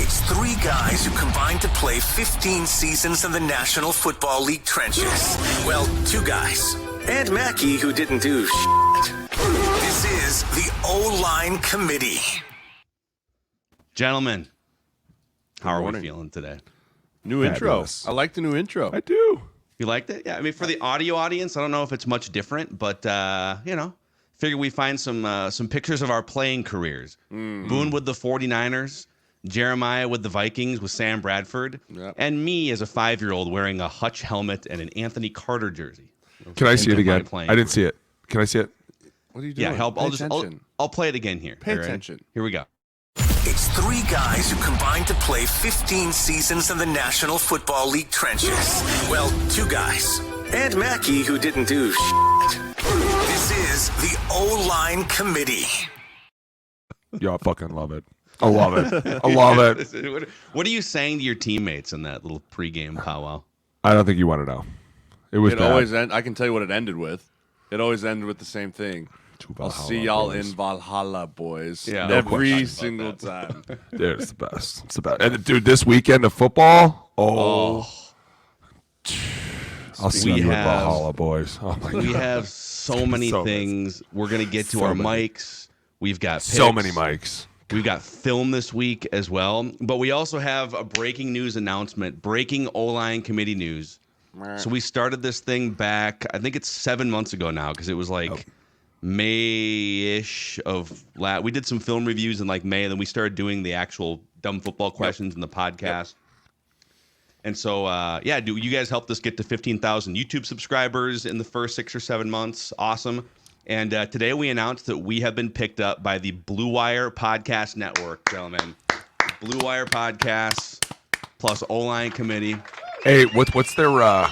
It's three guys who combined to play 15 seasons in the National Football League trenches. Well, two guys. And Mackey, who didn't do shit. This is the O-Line Committee. Gentlemen, how are we feeling today? New intro. I like the new intro. I do. You liked it? Yeah, I mean, for the audio audience, I don't know if it's much different, but, figure we find some pictures of our playing careers. Boone with the 49ers, Jeremiah with the Vikings with Sam Bradford, and me as a 5-year-old wearing a Hutch helmet and an Anthony Carter jersey. Can I see it again? I didn't see it. Can I see it? What are you doing? Yeah, I'll play it again here. Pay attention. Here we go. It's three guys who combined to play 15 seasons in the National Football League trenches. Well, two guys. And Mackey, who didn't do shit. This is the O-Line Committee. Yo, I fucking love it. I love it. I love it. What are you saying to your teammates in that little pregame powwow? I don't think you want to know. It was bad. I can tell you what it ended with. It always ended with the same thing. I'll see y'all in Valhalla, boys. Yeah, every single time. Dude, it's the best. It's the best. And dude, this weekend of football, I'll see you in Valhalla, boys. Oh my God. We have so many things. We're gonna get to our mics. We've got picks. So many mics. We've got film this week as well, but we also have a breaking news announcement, breaking O-Line Committee news. So we started this thing back, I think it's 7 months ago now, because it was like May-ish of we did some film reviews in like May, and then we started doing the actual dumb football questions in the podcast. And so, you guys helped us get to 15,000 YouTube subscribers in the first 6 or 7 months. Awesome. And today we announced that we have been picked up by the Blue Wire Podcast Network, gentlemen. Blue Wire Podcasts plus O-Line Committee. Hey, what's their law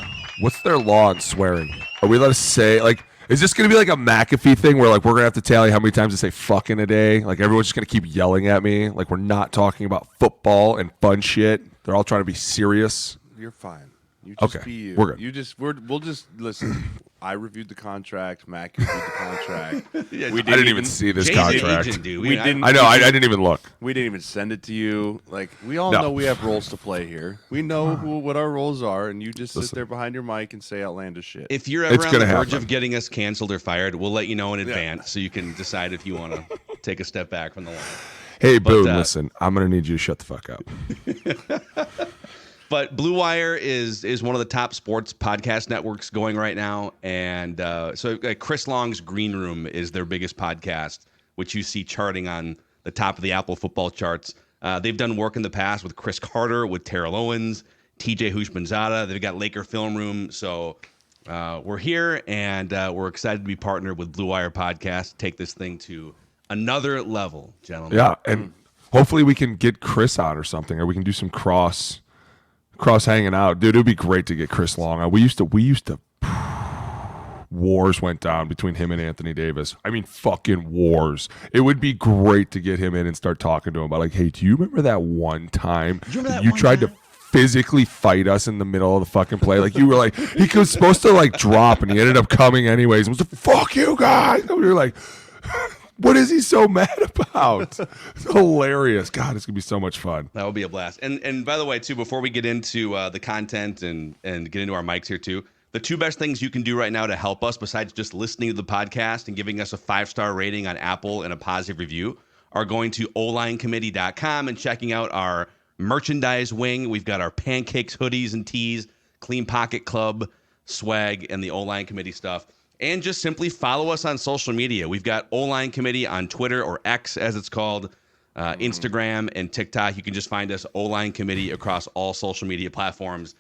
on swearing? Are we allowed to say, like, is this going to be like a McAfee thing where, like, we're going to have to tally how many times I say fucking a day? Like, everyone's just going to keep yelling at me? Like, we're not talking about football and fun shit? They're all trying to be serious? You're fine. You just be you. We're good. We'll just listen. I reviewed the contract. Mac reviewed the contract. I didn't even see this contract. I know. I didn't even look. We didn't even send it to you. Like, we all know we have roles to play here. We know what our roles are, and you just sit there behind your mic and say outlandish shit. If you're ever on the verge of getting us canceled or fired, we'll let you know in advance so you can decide if you want to take a step back from the line. Hey, Boone, listen, I'm going to need you to shut the fuck up. But Blue Wire is one of the top sports podcast networks going right now. And so Chris Long's Green Room is their biggest podcast, which you see charting on the top of the Apple football charts. They've done work in the past with Chris Carter, with Terrell Owens, TJ Houshmandzadeh. They've got Laker Film Room. So we're here, and we're excited to be partnered with Blue Wire Podcast to take this thing to another level, gentlemen. Yeah, and hopefully we can get Chris on or something, or we can do some cross hanging out. Dude, it would be great to get Chris Long on. We used to wars went down between him and Anthony Davis. I mean, fucking wars. It would be great to get him in and start talking to him about, like, hey, do you remember that one time you tried to physically fight us in the middle of the fucking play? Like, you were like, he was supposed to, like, drop, and he ended up coming anyways. And was like, fuck you guys. And we were like, what is he so mad about? It's hilarious. God, it's going to be so much fun. That would be a blast. And by the way, too, before we get into the content and get into our mics here, too, the two best things you can do right now to help us, besides just listening to the podcast and giving us a 5-star rating on Apple and a positive review, are going to olinecommittee.com and checking out our merchandise wing. We've got our pancakes, hoodies, and tees, Clean Pocket Club swag, and the O-Line Committee stuff. And just simply follow us on social media. We've got O-Line Committee on Twitter, or X as it's called, Instagram and TikTok. You can just find us O-Line Committee across all social media platforms.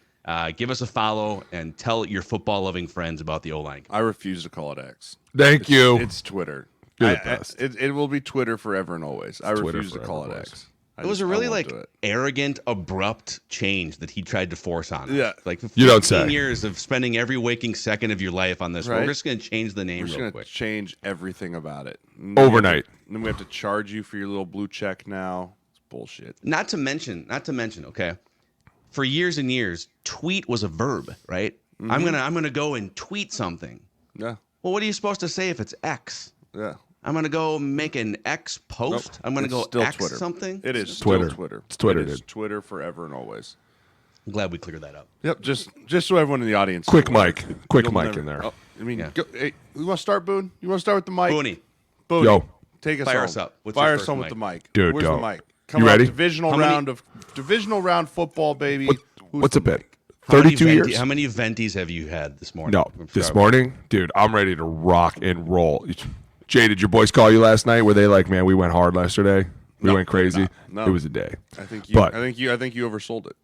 Give us a follow and tell your football-loving friends about the O-Line Committee. I refuse to call it X. Thank you. It's Twitter. You're the best. It will be Twitter forever and always. I refuse to call it X. It was a really arrogant, abrupt change that he tried to force on us. Yeah. Like you don't 15 years of spending every waking second of your life on this. Right. We're just going to change the name real quick. We're just going to change everything about it. Overnight. And then we have to charge you for your little blue check now. It's bullshit. Not to mention, okay, for years and years, tweet was a verb, right? Mm-hmm. I'm gonna go and tweet something. Yeah. Well, what are you supposed to say if it's X? Yeah. I'm going to go make an X post. Nope. I'm going to go still X Twitter. something. It is Twitter. still Twitter. It's Twitter, It is dude. Twitter forever and always. I'm glad we cleared that up. Yep, just so everyone in the audience. Quick is aware. mic. Quick You'll mic never- in there. Oh, I mean, Yeah. hey, you want to start, Boone? You want to start with the mic? Booney, Boone, Yo. take us Fire home. us up. What's Fire your us first home with mic? the mic. Dude, Where's go. the mic? Come You on, ready? Divisional round football, baby. What's the a bit? mic? 32 years? How many venties have you had this morning? No, this morning, dude, I'm ready to rock and roll. Jay, did your boys call you last night? Were they like, man, we went hard yesterday? We went crazy. No. It was a day. I think But- you oversold it.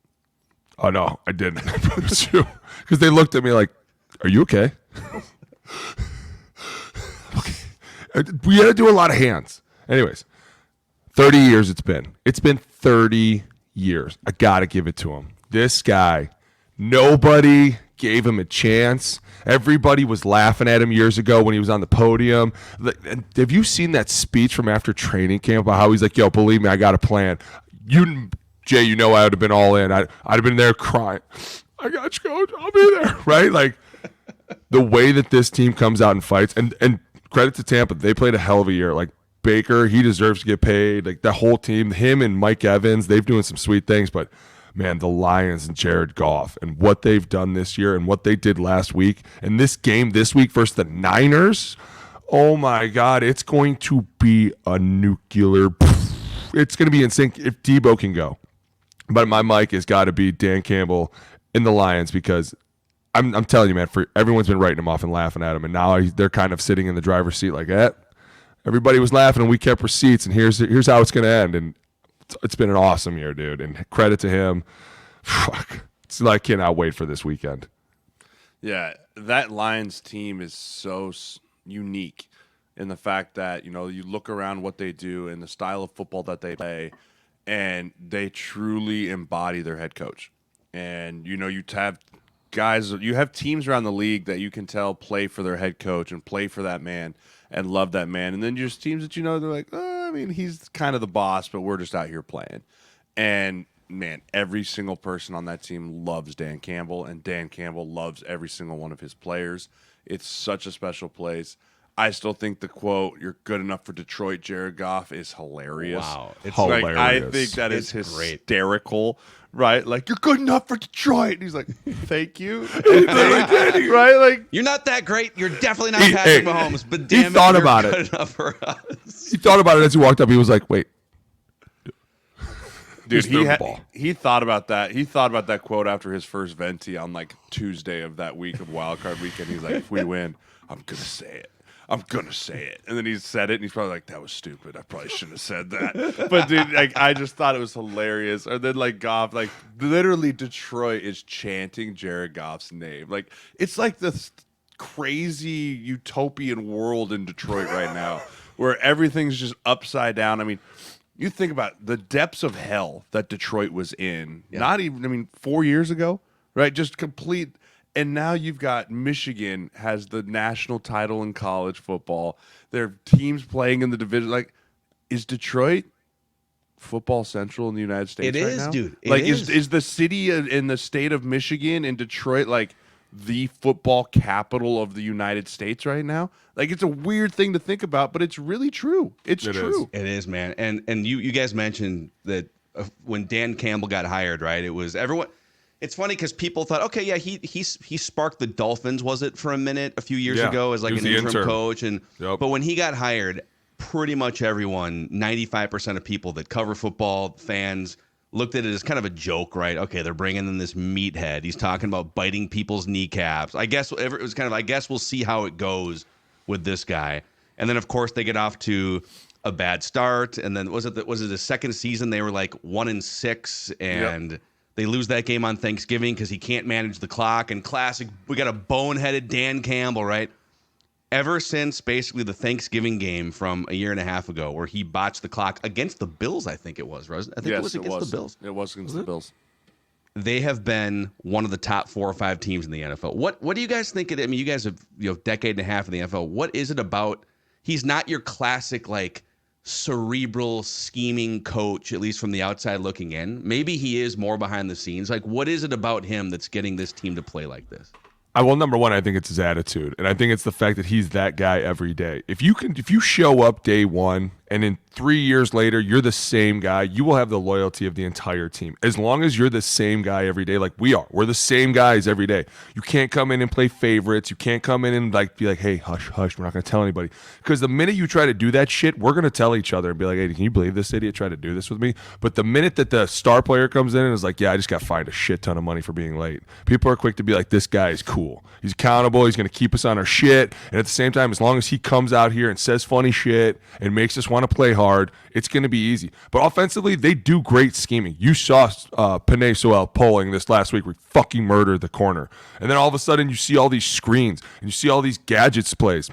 Oh no, I didn't. Because they looked at me like, "Are you okay?" Okay. We had to do a lot of hands. Anyways, 30 years it's been. It's been 30 years. I gotta give it to him. This guy, nobody gave him a chance. Everybody was laughing at him years ago when he was on the podium. And have you seen that speech from after training camp about how he's like, "Yo, believe me, I got a plan." Jay, you know I would have been all in. I'd have been there crying. "I got you, coach. I'll be there." Right? Like the way that this team comes out and fights, and credit to Tampa, they played a hell of a year. Like Baker, he deserves to get paid. Like the whole team, him and Mike Evans, they've doing some sweet things. But man, the Lions and Jared Goff and what they've done this year and what they did last week, and this game this week versus the Niners, oh my God, it's going to be a nuclear. It's going to be insane if Debo can go. But my mic has got to be Dan Campbell in the Lions because I'm telling you, man, everyone's been writing him off and laughing at him, and now they're kind of sitting in the driver's seat like that. Everybody was laughing, and we kept receipts, and here's how it's going to end. And it's been an awesome year, dude, and credit to him. Fuck, I cannot wait for this weekend. Yeah, that Lions team is so unique in the fact that, you look around what they do and the style of football that they play, and they truly embody their head coach. And, you have you have teams around the league that you can tell play for their head coach and play for that man and love that man. And then there's teams that, they're like, he's kind of the boss, but we're just out here playing. And, man, every single person on that team loves Dan Campbell, and Dan Campbell loves every single one of his players. It's such a special place. I still think the quote, "You're good enough for Detroit, Jared Goff," is hilarious. Wow. It's Like, hilarious. I think that is It's great. hysterical, right? Like, "You're good enough for Detroit." And he's like, "Thank you." Right? Like, You're not that great. You're definitely not Patrick Mahomes, but damn it, thought you're about good it. enough for us. He thought about it as he walked up. He was like, "Wait, dude, Just throw the ball." he thought about that. He thought about that quote after his first venti on like Tuesday of that week of wildcard weekend. He's like, "If we win, I'm gonna say it. I'm gonna say it." And then he said it, and he's probably like, "That was stupid. I probably shouldn't have said that." But dude, like, I just thought it was hilarious. And then like Goff, like literally Detroit is chanting Jared Goff's name. Like it's like this crazy utopian world in Detroit right now, where everything's just upside down. I mean, you think about the depths of hell that Detroit was in. Yeah. Not even, 4 years ago, right? Just complete. And now you've got Michigan has the national title in college football. There are teams playing in the division. Like, is Detroit football central in the United States It right is, now? dude. It Like, is. is the city in the state of Michigan and Detroit like the football capital of the United States right now? Like, it's a weird thing to think about, but it's really true. It's It true. It is, man. And you guys mentioned that when Dan Campbell got hired, right? It was everyone. It's funny because people thought, okay, yeah, he sparked the Dolphins, was it, for a minute a few years Yeah, ago as like he an was the interim intern. coach, and Yep. but when he got hired, pretty much everyone, 95% of people that cover football, fans, looked at it as kind of a joke, right? Okay, they're bringing in this meathead. He's talking about biting people's kneecaps. I guess it was kind of, I guess we'll see how it goes with this guy. And then of course they get off to a bad start, and then was it the second season they were like 1-6 and. Yep. They lose that game on Thanksgiving because he can't manage the clock. And classic, we got a boneheaded Dan Campbell, right? Ever since basically the Thanksgiving game from a year and a half ago where he botched the clock against the Bills, I think it was, wasn't it? I think it was against the Bills. It was against the Bills. They have been one of the top 4 or 5 teams in the NFL. What do you guys think? I mean, you guys have decade and a half in the NFL. What is it about? He's not your classic like cerebral scheming coach, at least from the outside looking in. Maybe he is more behind the scenes. Like, what is it about him that's getting this team to play like this? Number one, I think it's his attitude, and I think it's the fact that he's that guy every day. If you show up day one, and in 3 years later you're the same guy, you will have the loyalty of the entire team. As long as you're the same guy every day, like we are, we're the same guys every day. You can't come in and play favorites. You can't come in and be like, hey, hush, hush, we're not going to tell anybody. Because the minute you try to do that shit, we're going to tell each other and be like, hey, can you believe this idiot tried to do this with me? But the minute that the star player comes in and is like, yeah, I just got fined a shit ton of money for being late, people are quick to be like, this guy is cool. He's accountable. He's going to keep us on our shit. And at the same time, as long as he comes out here and says funny shit and makes us want to play hard, it's going to be easy. But offensively, they do great scheming. You saw Penei Sewell pulling this last week where he fucking murdered the corner. And then all of a sudden, you see all these screens and you see all these gadgets plays.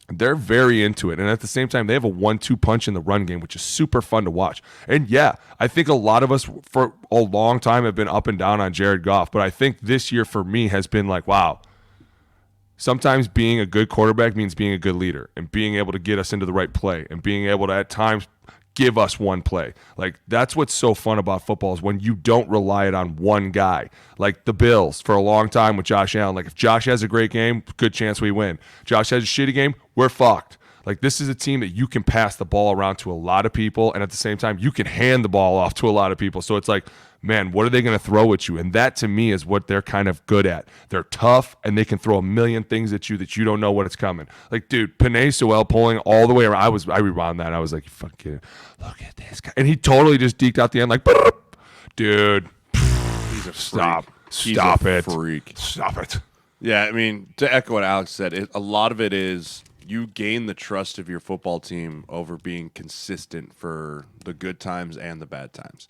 They're very into it. And at the same time, they have a 1-2 punch in the run game, which is super fun to watch. And yeah, I think a lot of us for a long time have been up and down on Jared Goff. But I think this year for me has been like, wow, sometimes being a good quarterback means being a good leader and being able to get us into the right play and being able to at times give us one play. Like, that's what's so fun about football is when you don't rely it on one guy. Like the Bills for a long time with Josh Allen. Like, if Josh has a great game, good chance we win. Josh has a shitty game, we're fucked. Like, this is a team that you can pass the ball around to a lot of people, and at the same time, you can hand the ball off to a lot of people. So it's like, man, what are they going to throw at you? And that, to me, is what they're kind of good at. They're tough, and they can throw a million things at you that you don't know what it's coming. Like, dude, Penei Sewell pulling all the way around. I rewound that. I was like, fucking, look at this guy. And he totally just deked out the end like, dude, He's a stop. freak. Stop He's a it. freak. Stop it. Yeah, I mean, to echo what Alex said, a lot of it is you gain the trust of your football team over being consistent for the good times and the bad times,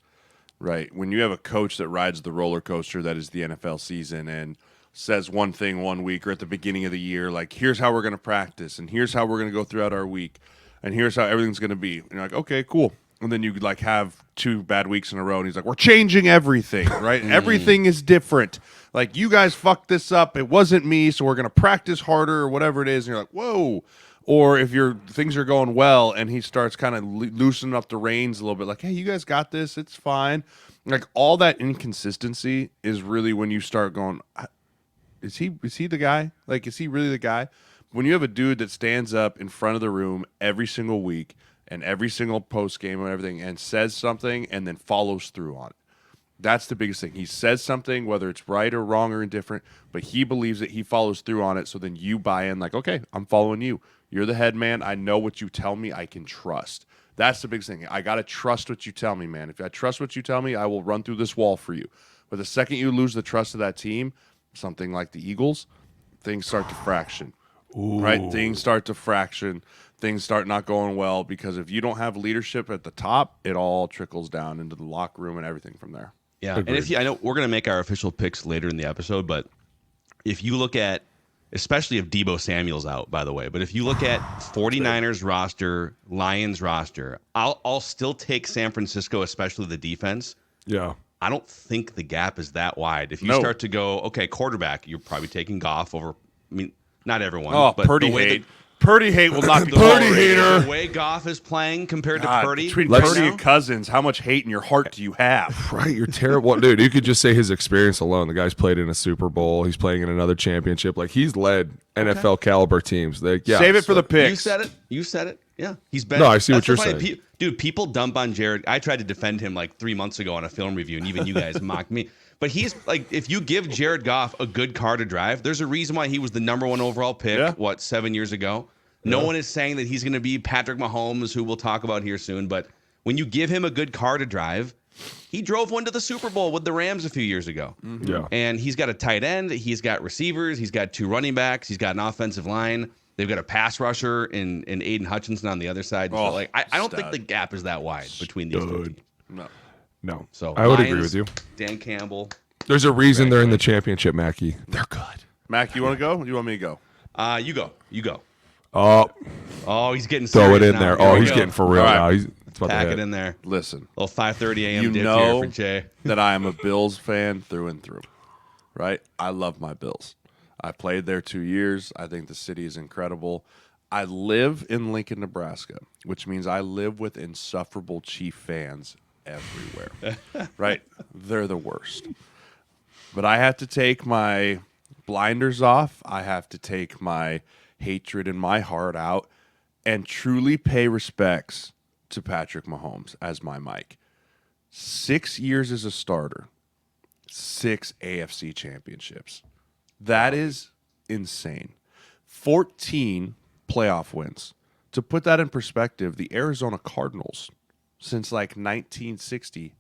right? When you have a coach that rides the roller coaster that is the NFL season and says one thing one week or at the beginning of the year, like, here's how we're going to practice and here's how we're going to go throughout our week and here's how everything's going to be. And you're like, okay, cool. And then you like have 2 bad weeks in a row and he's like, we're changing everything, right? Everything is different. Like, you guys fucked this up. It wasn't me, so we're going to practice harder or whatever it is. And you're like, whoa. Or if things are going well and he starts kind of loosening up the reins a little bit, like, hey, you guys got this. It's fine. Like, all that inconsistency is really when you start going, is he the guy? Like, is he really the guy? When you have a dude that stands up in front of the room every single week and every single post game and everything and says something and then follows through on it. That's the biggest thing. He says something, whether it's right or wrong or indifferent, but he believes it. He follows through on it. So then you buy in like, okay, I'm following you. You're the head man. I know what you tell me. I can trust. That's the biggest thing. I got to trust what you tell me, man. If I trust what you tell me, I will run through this wall for you. But the second you lose the trust of that team, something like the Eagles, things start to fraction. Ooh. Right? Things start to fraction. Things start not going well because if you don't have leadership at the top, it all trickles down into the locker room and everything from there. Yeah, agreed. And I know we're going to make our official picks later in the episode, but if you look at, especially if Deebo Samuel's out, by the way, but if you look at 49ers roster, Lions roster, I'll still take San Francisco, especially the defense. Yeah. I don't think the gap is that wide. If you start to go, okay, quarterback, you're probably taking Goff over, I mean, not everyone. Oh, Purdy hate. Purdy hate will not be Purdy hater. The way Goff is playing compared to Purdy. Between Purdy and Cousins, how much hate in your heart do you have? Right, you're terrible. Dude, you could just say his experience alone. The guy's played in a Super Bowl. He's playing in another championship. Like, he's led NFL caliber teams. Like, yeah, save it for the picks. You said it. Yeah. He's been. No, I see what you're saying. Dude, people dump on Jared. I tried to defend him like 3 months ago on a film review, and even you guys mocked me. But he's like, if you give Jared Goff a good car to drive, there's a reason why he was the number 1 overall pick, 7 years ago? No one is saying that he's going to be Patrick Mahomes, who we'll talk about here soon. But when you give him a good car to drive, he drove one to the Super Bowl with the Rams a few years ago. Mm-hmm. Yeah. And he's got a tight end. He's got receivers. He's got 2 running backs. He's got an offensive line. They've got a pass rusher in Aiden Hutchinson on the other side. So, like, I don't think the gap is that wide between these two teams. No. So I would Lions, agree with you. Dan Campbell. There's a reason they're in the championship, Mackie. They're good. Mac, you want to go? Or you want me to go? You go. Oh, he's getting throw it in now. there. Here He's getting for real now. He's about Pack to it in there. Listen. A little 5:30 a.m. You dip know here for Jay. that I am a Bills fan through and through, right? I love my Bills. I played there 2 years. I think the city is incredible. I live in Lincoln, Nebraska, which means I live with insufferable Chief fans everywhere, right? They're the worst. But I have to take my blinders off. I have to take my hatred and my heart out and truly pay respects to Patrick Mahomes as my Mike. 6 years as a starter, 6 AFC championships. That is insane. 14 playoff wins. To put that in perspective, the Arizona Cardinals, since like 1960,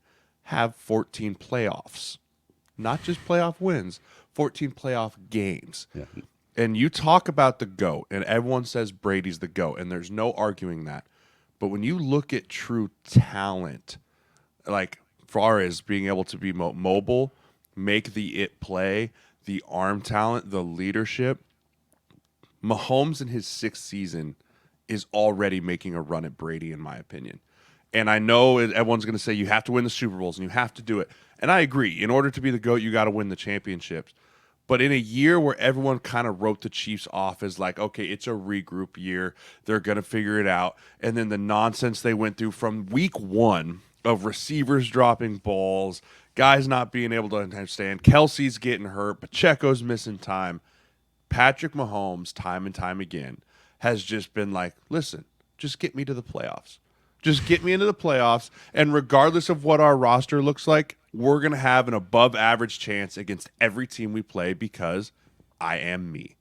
have 14 playoffs. Not just playoff wins, 14 playoff games. Yeah. And you talk about the GOAT, and everyone says Brady's the GOAT, and there's no arguing that. But when you look at true talent, like far as being able to be mobile, make the it play, the arm talent, the leadership, Mahomes in his 6th season is already making a run at Brady, in my opinion. And I know everyone's going to say you have to win the Super Bowls and you have to do it. And I agree. In order to be the GOAT, you got to win the championships. But in a year where everyone kind of wrote the Chiefs off as like, okay, it's a regroup year, they're going to figure it out. And then the nonsense they went through from week 1 of receivers dropping balls, guys not being able to understand, Kelsey's getting hurt, Pacheco's missing time. Patrick Mahomes, time and time again, has just been like, listen, just get me to the playoffs. Just get me into the playoffs, and regardless of what our roster looks like, we're going to have an above-average chance against every team we play because I am me.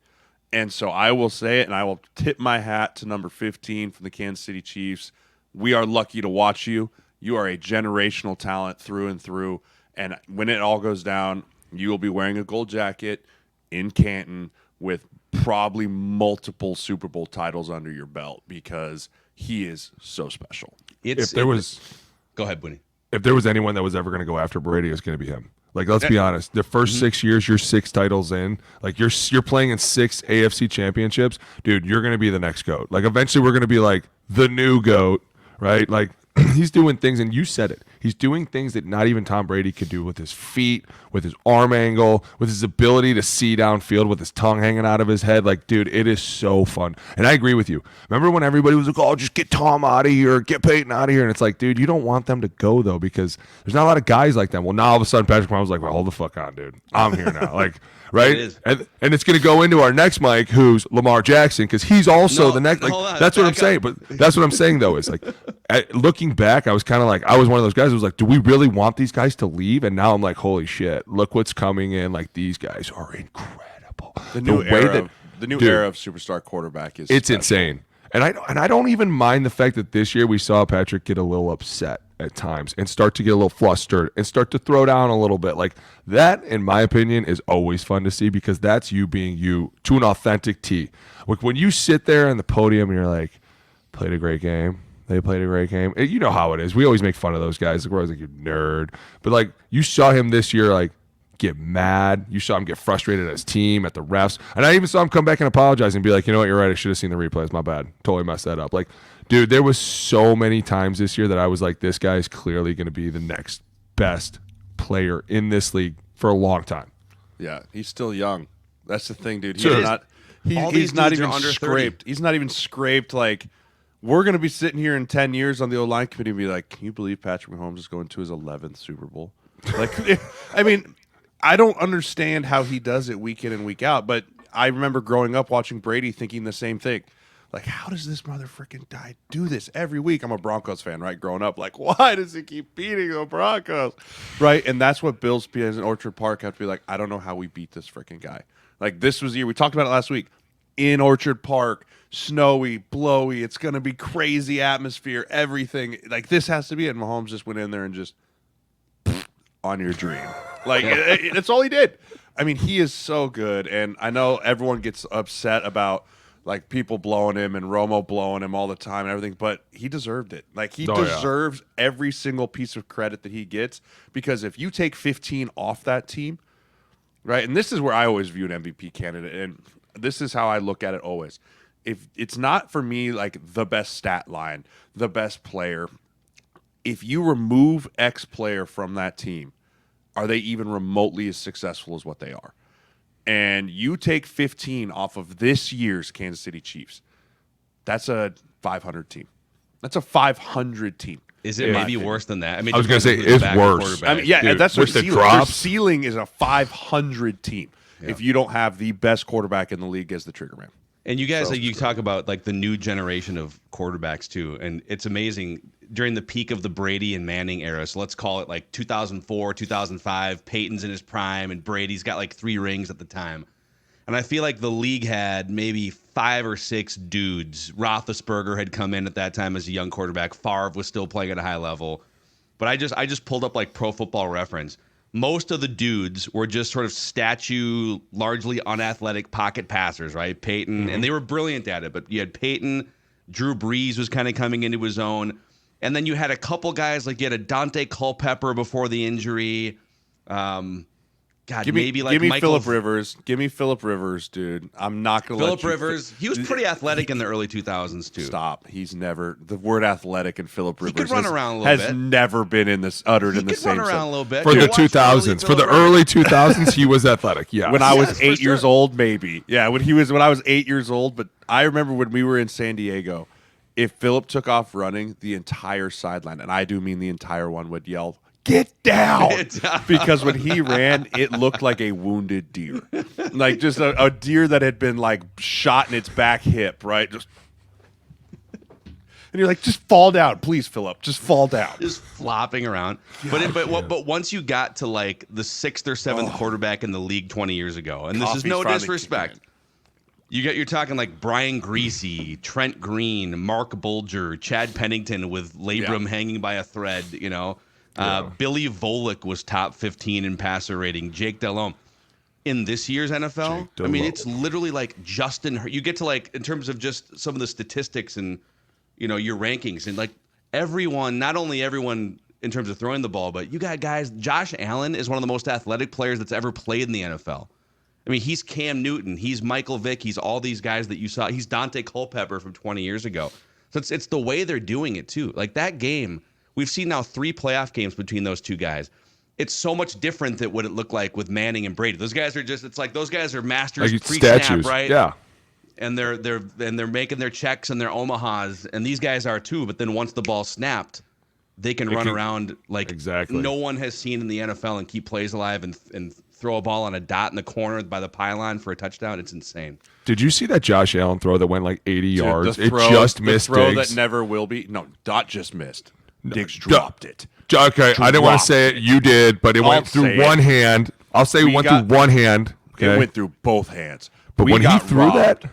And so I will say it, and I will tip my hat to number 15 from the Kansas City Chiefs. We are lucky to watch you. You are a generational talent through and through, and when it all goes down, you will be wearing a gold jacket in Canton with probably multiple Super Bowl titles under your belt because he is so special. Go ahead, Booney. If there was anyone that was ever going to go after Brady, it's going to be him. Like, let's be honest. The first 6 years, you're 6 titles in. Like, you're playing in 6 AFC championships. Dude, you're going to be the next GOAT. Like, eventually we're going to be like the new GOAT, right? Like, he's doing things, and you said it. He's doing things that not even Tom Brady could do with his feet, with his arm angle, with his ability to see downfield, with his tongue hanging out of his head. Like, dude, it is so fun. And I agree with you. Remember when everybody was like, oh, just get Tom out of here, get Peyton out of here. And it's like, dude, you don't want them to go, though, because there's not a lot of guys like them. Well, now all of a sudden, Patrick Mahomes was like, well, hold the fuck on, dude. I'm here now. Like, right? And it's going to go into our next Mike, who's Lamar Jackson, because he's also the next. Like, that's what I'm saying. But that's what I'm saying, though, is like, looking back, I was kind of like, I was one of those guys who was like, do we really want these guys to leave? And now I'm like, holy shit, look what's coming in. Like, these guys are incredible. The new era of superstar quarterback is insane. And I don't even mind the fact that this year we saw Patrick get a little upset at times and start to get a little flustered and start to throw down a little bit. Like, that, in my opinion, is always fun to see because that's you being you to an authentic T. Like, when you sit there on the podium and you're like, played a great game. They played a great game. You know how it is. We always make fun of those guys. Like, we're always like, you nerd. But, like, you saw him this year, like, get mad. You saw him get frustrated at his team, at the refs. And I even saw him come back and apologize and be like, you know what, you're right. I should have seen the replays. My bad. Totally messed that up. Like, dude, there was so many times this year that I was like, this guy is clearly going to be the next best player in this league for a long time. Yeah, he's still young. That's the thing, dude. He's not even scraped. He's not even scraped, like, we're going to be sitting here in 10 years on the O-line committee and be like, can you believe Patrick Mahomes is going to his 11th Super Bowl? Like, I mean, I don't understand how he does it week in and week out, but I remember growing up watching Brady thinking the same thing. Like, how does this motherfucking guy do this every week? I'm a Broncos fan, right? Growing up, like, why does he keep beating the Broncos? Right? And that's what Bills fans in Orchard Park have to be like, I don't know how we beat this freaking guy. Like, this was the year. We talked about it last week. In Orchard Park, snowy, blowy, it's going to be crazy atmosphere, everything. Like, this has to be it. And Mahomes just went in there and just on your dream. Like, that's all he did. I mean, he is so good. And I know everyone gets upset about, like, people blowing him and Romo blowing him all the time and everything, but he deserved it. Like, he deserves every single piece of credit that he gets, because if you take 15 off that team, right, and this is where I always view an MVP candidate, and this is how I look at it always. If it's not for me, like, the best stat line, the best player, if you remove X player from that team, are they even remotely as successful as what they are? And you take 15 off of this year's Kansas City Chiefs, that's a 500 team. That's a 500 team. Is it maybe worse than that? I mean, I was going to say it's worse. I mean, yeah, dude, that's with their the ceiling. Their drops. ceiling is a 500 team. if you don't have the best quarterback in the league as the trigger man. And you guys, like, you talk about like the new generation of quarterbacks too, and it's amazing. During the peak of the Brady and Manning era, so let's call it like 2004, 2005, Peyton's in his prime, and Brady's got like 3 rings at the time. And I feel like the league had maybe 5 or 6 dudes. Roethlisberger had come in at that time as a young quarterback. Favre was still playing at a high level. But I just pulled up like Pro Football Reference. Most of the dudes were just sort of statue, largely unathletic pocket passers, right? Peyton, and they were brilliant at it. But you had Peyton, Drew Brees was kind of coming into his own. And then you had a couple guys, like you had a Dante Culpepper before the injury. Give me Michael Phillip Rivers. Give me Phillip Rivers, dude. I'm not going to let you. Phillip Rivers, he was pretty athletic in the early 2000s, too. Stop. He's never, the word athletic and Phillip Rivers could run around a little bit. has never been uttered in the same He could run around a little bit. For the 2000s. For the early 2000s, he was athletic, yeah. When I was 8 years old, maybe. Yeah, when I was 8 years old. But I remember when we were in San Diego, if Phillip took off running, the entire sideline, and I do mean the entire one, would yell, "Get down!" Because when he ran, it looked like a wounded deer, like just a deer that had been like shot in its back hip, right? Just, and you're like, just fall down, please, Phillip, just fall down, just flopping around. But once you got to like the 6th or 7th quarterback in the league 20 years ago, and this is no disrespect. You're talking like Brian Greasy, Trent Green, Mark Bulger, Chad Pennington with labrum hanging by a thread, you know. Billy Volek was top 15 in passer rating. Jake Delhomme. In this year's NFL, I mean, it's literally like Justin. You get to like, in terms of just some of the statistics and, you know, your rankings, and like everyone, not only everyone in terms of throwing the ball, but you got guys. Josh Allen is one of the most athletic players that's ever played in the NFL. I mean, he's Cam Newton. He's Michael Vick. He's all these guys that you saw. He's Dante Culpepper from 20 years ago. So it's the way they're doing it, too. Like that game, we've seen now 3 playoff games between those 2 guys. It's so much different than what it looked like with Manning and Brady. Those guys are just, it's like those guys are masters like pre-snap, statues, right? Yeah. And they're making their checks and their Omahas, and these guys are too. But then once the ball snapped, they can run around like no one has seen in the NFL and keep plays alive and throw a ball on a dot in the corner by the pylon for a touchdown. It's insane. Did you see that Josh Allen throw that went like 80 yards? It just missed the throw Diggs. that never will be. No, Dot just missed. Diggs dropped it. Okay, I didn't want to say it. You did, but it went through one hand. I'll say it went through one hand. Okay? It went through both hands. But when he threw that,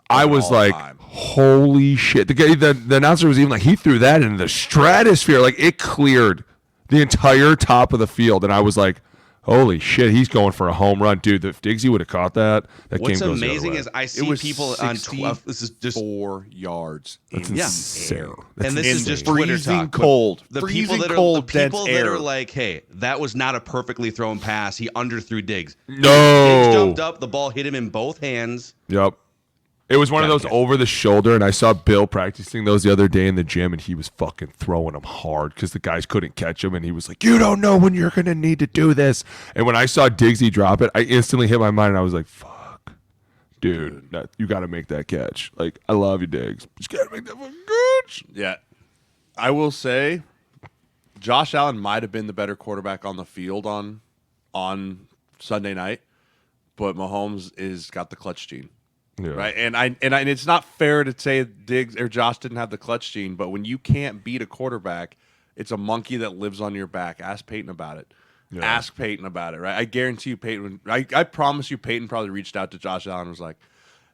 I was like, holy shit. The guy, the announcer was even like, he threw that into the stratosphere. Like, it cleared the entire top of the field. And I was like, holy shit, he's going for a home run. Dude, if Diggsy would have caught that, What's game goes amazing is I see people on 12. This is just 4 yards. That's insane. And this is just freezing Twitter talk. Cold. The freezing people that cold, are, the people dense that air. are like, hey, that was not a perfectly thrown pass. He underthrew Diggs. No. Diggs jumped up. The ball hit him in both hands. Yep. It was one of those over the shoulder, and I saw Bill practicing those the other day in the gym, and he was fucking throwing them hard because the guys couldn't catch him, and he was like, you don't know when you're going to need to do this. And when I saw Diggsy drop it, I instantly hit my mind, and I was like, fuck. Dude, you got to make that catch. Like, I love you, Diggs. Just got to make that fucking catch. Yeah. I will say, Josh Allen might have been the better quarterback on the field on Sunday night, but Mahomes is got the clutch gene. Yeah. Right, and it's not fair to say Diggs or Josh didn't have the clutch gene, but when you can't beat a quarterback, it's a monkey that lives on your back. Ask Peyton about it. Yeah. Ask Peyton about it. Right, I guarantee you, Peyton. I promise you, Peyton probably reached out to Josh Allen and was like,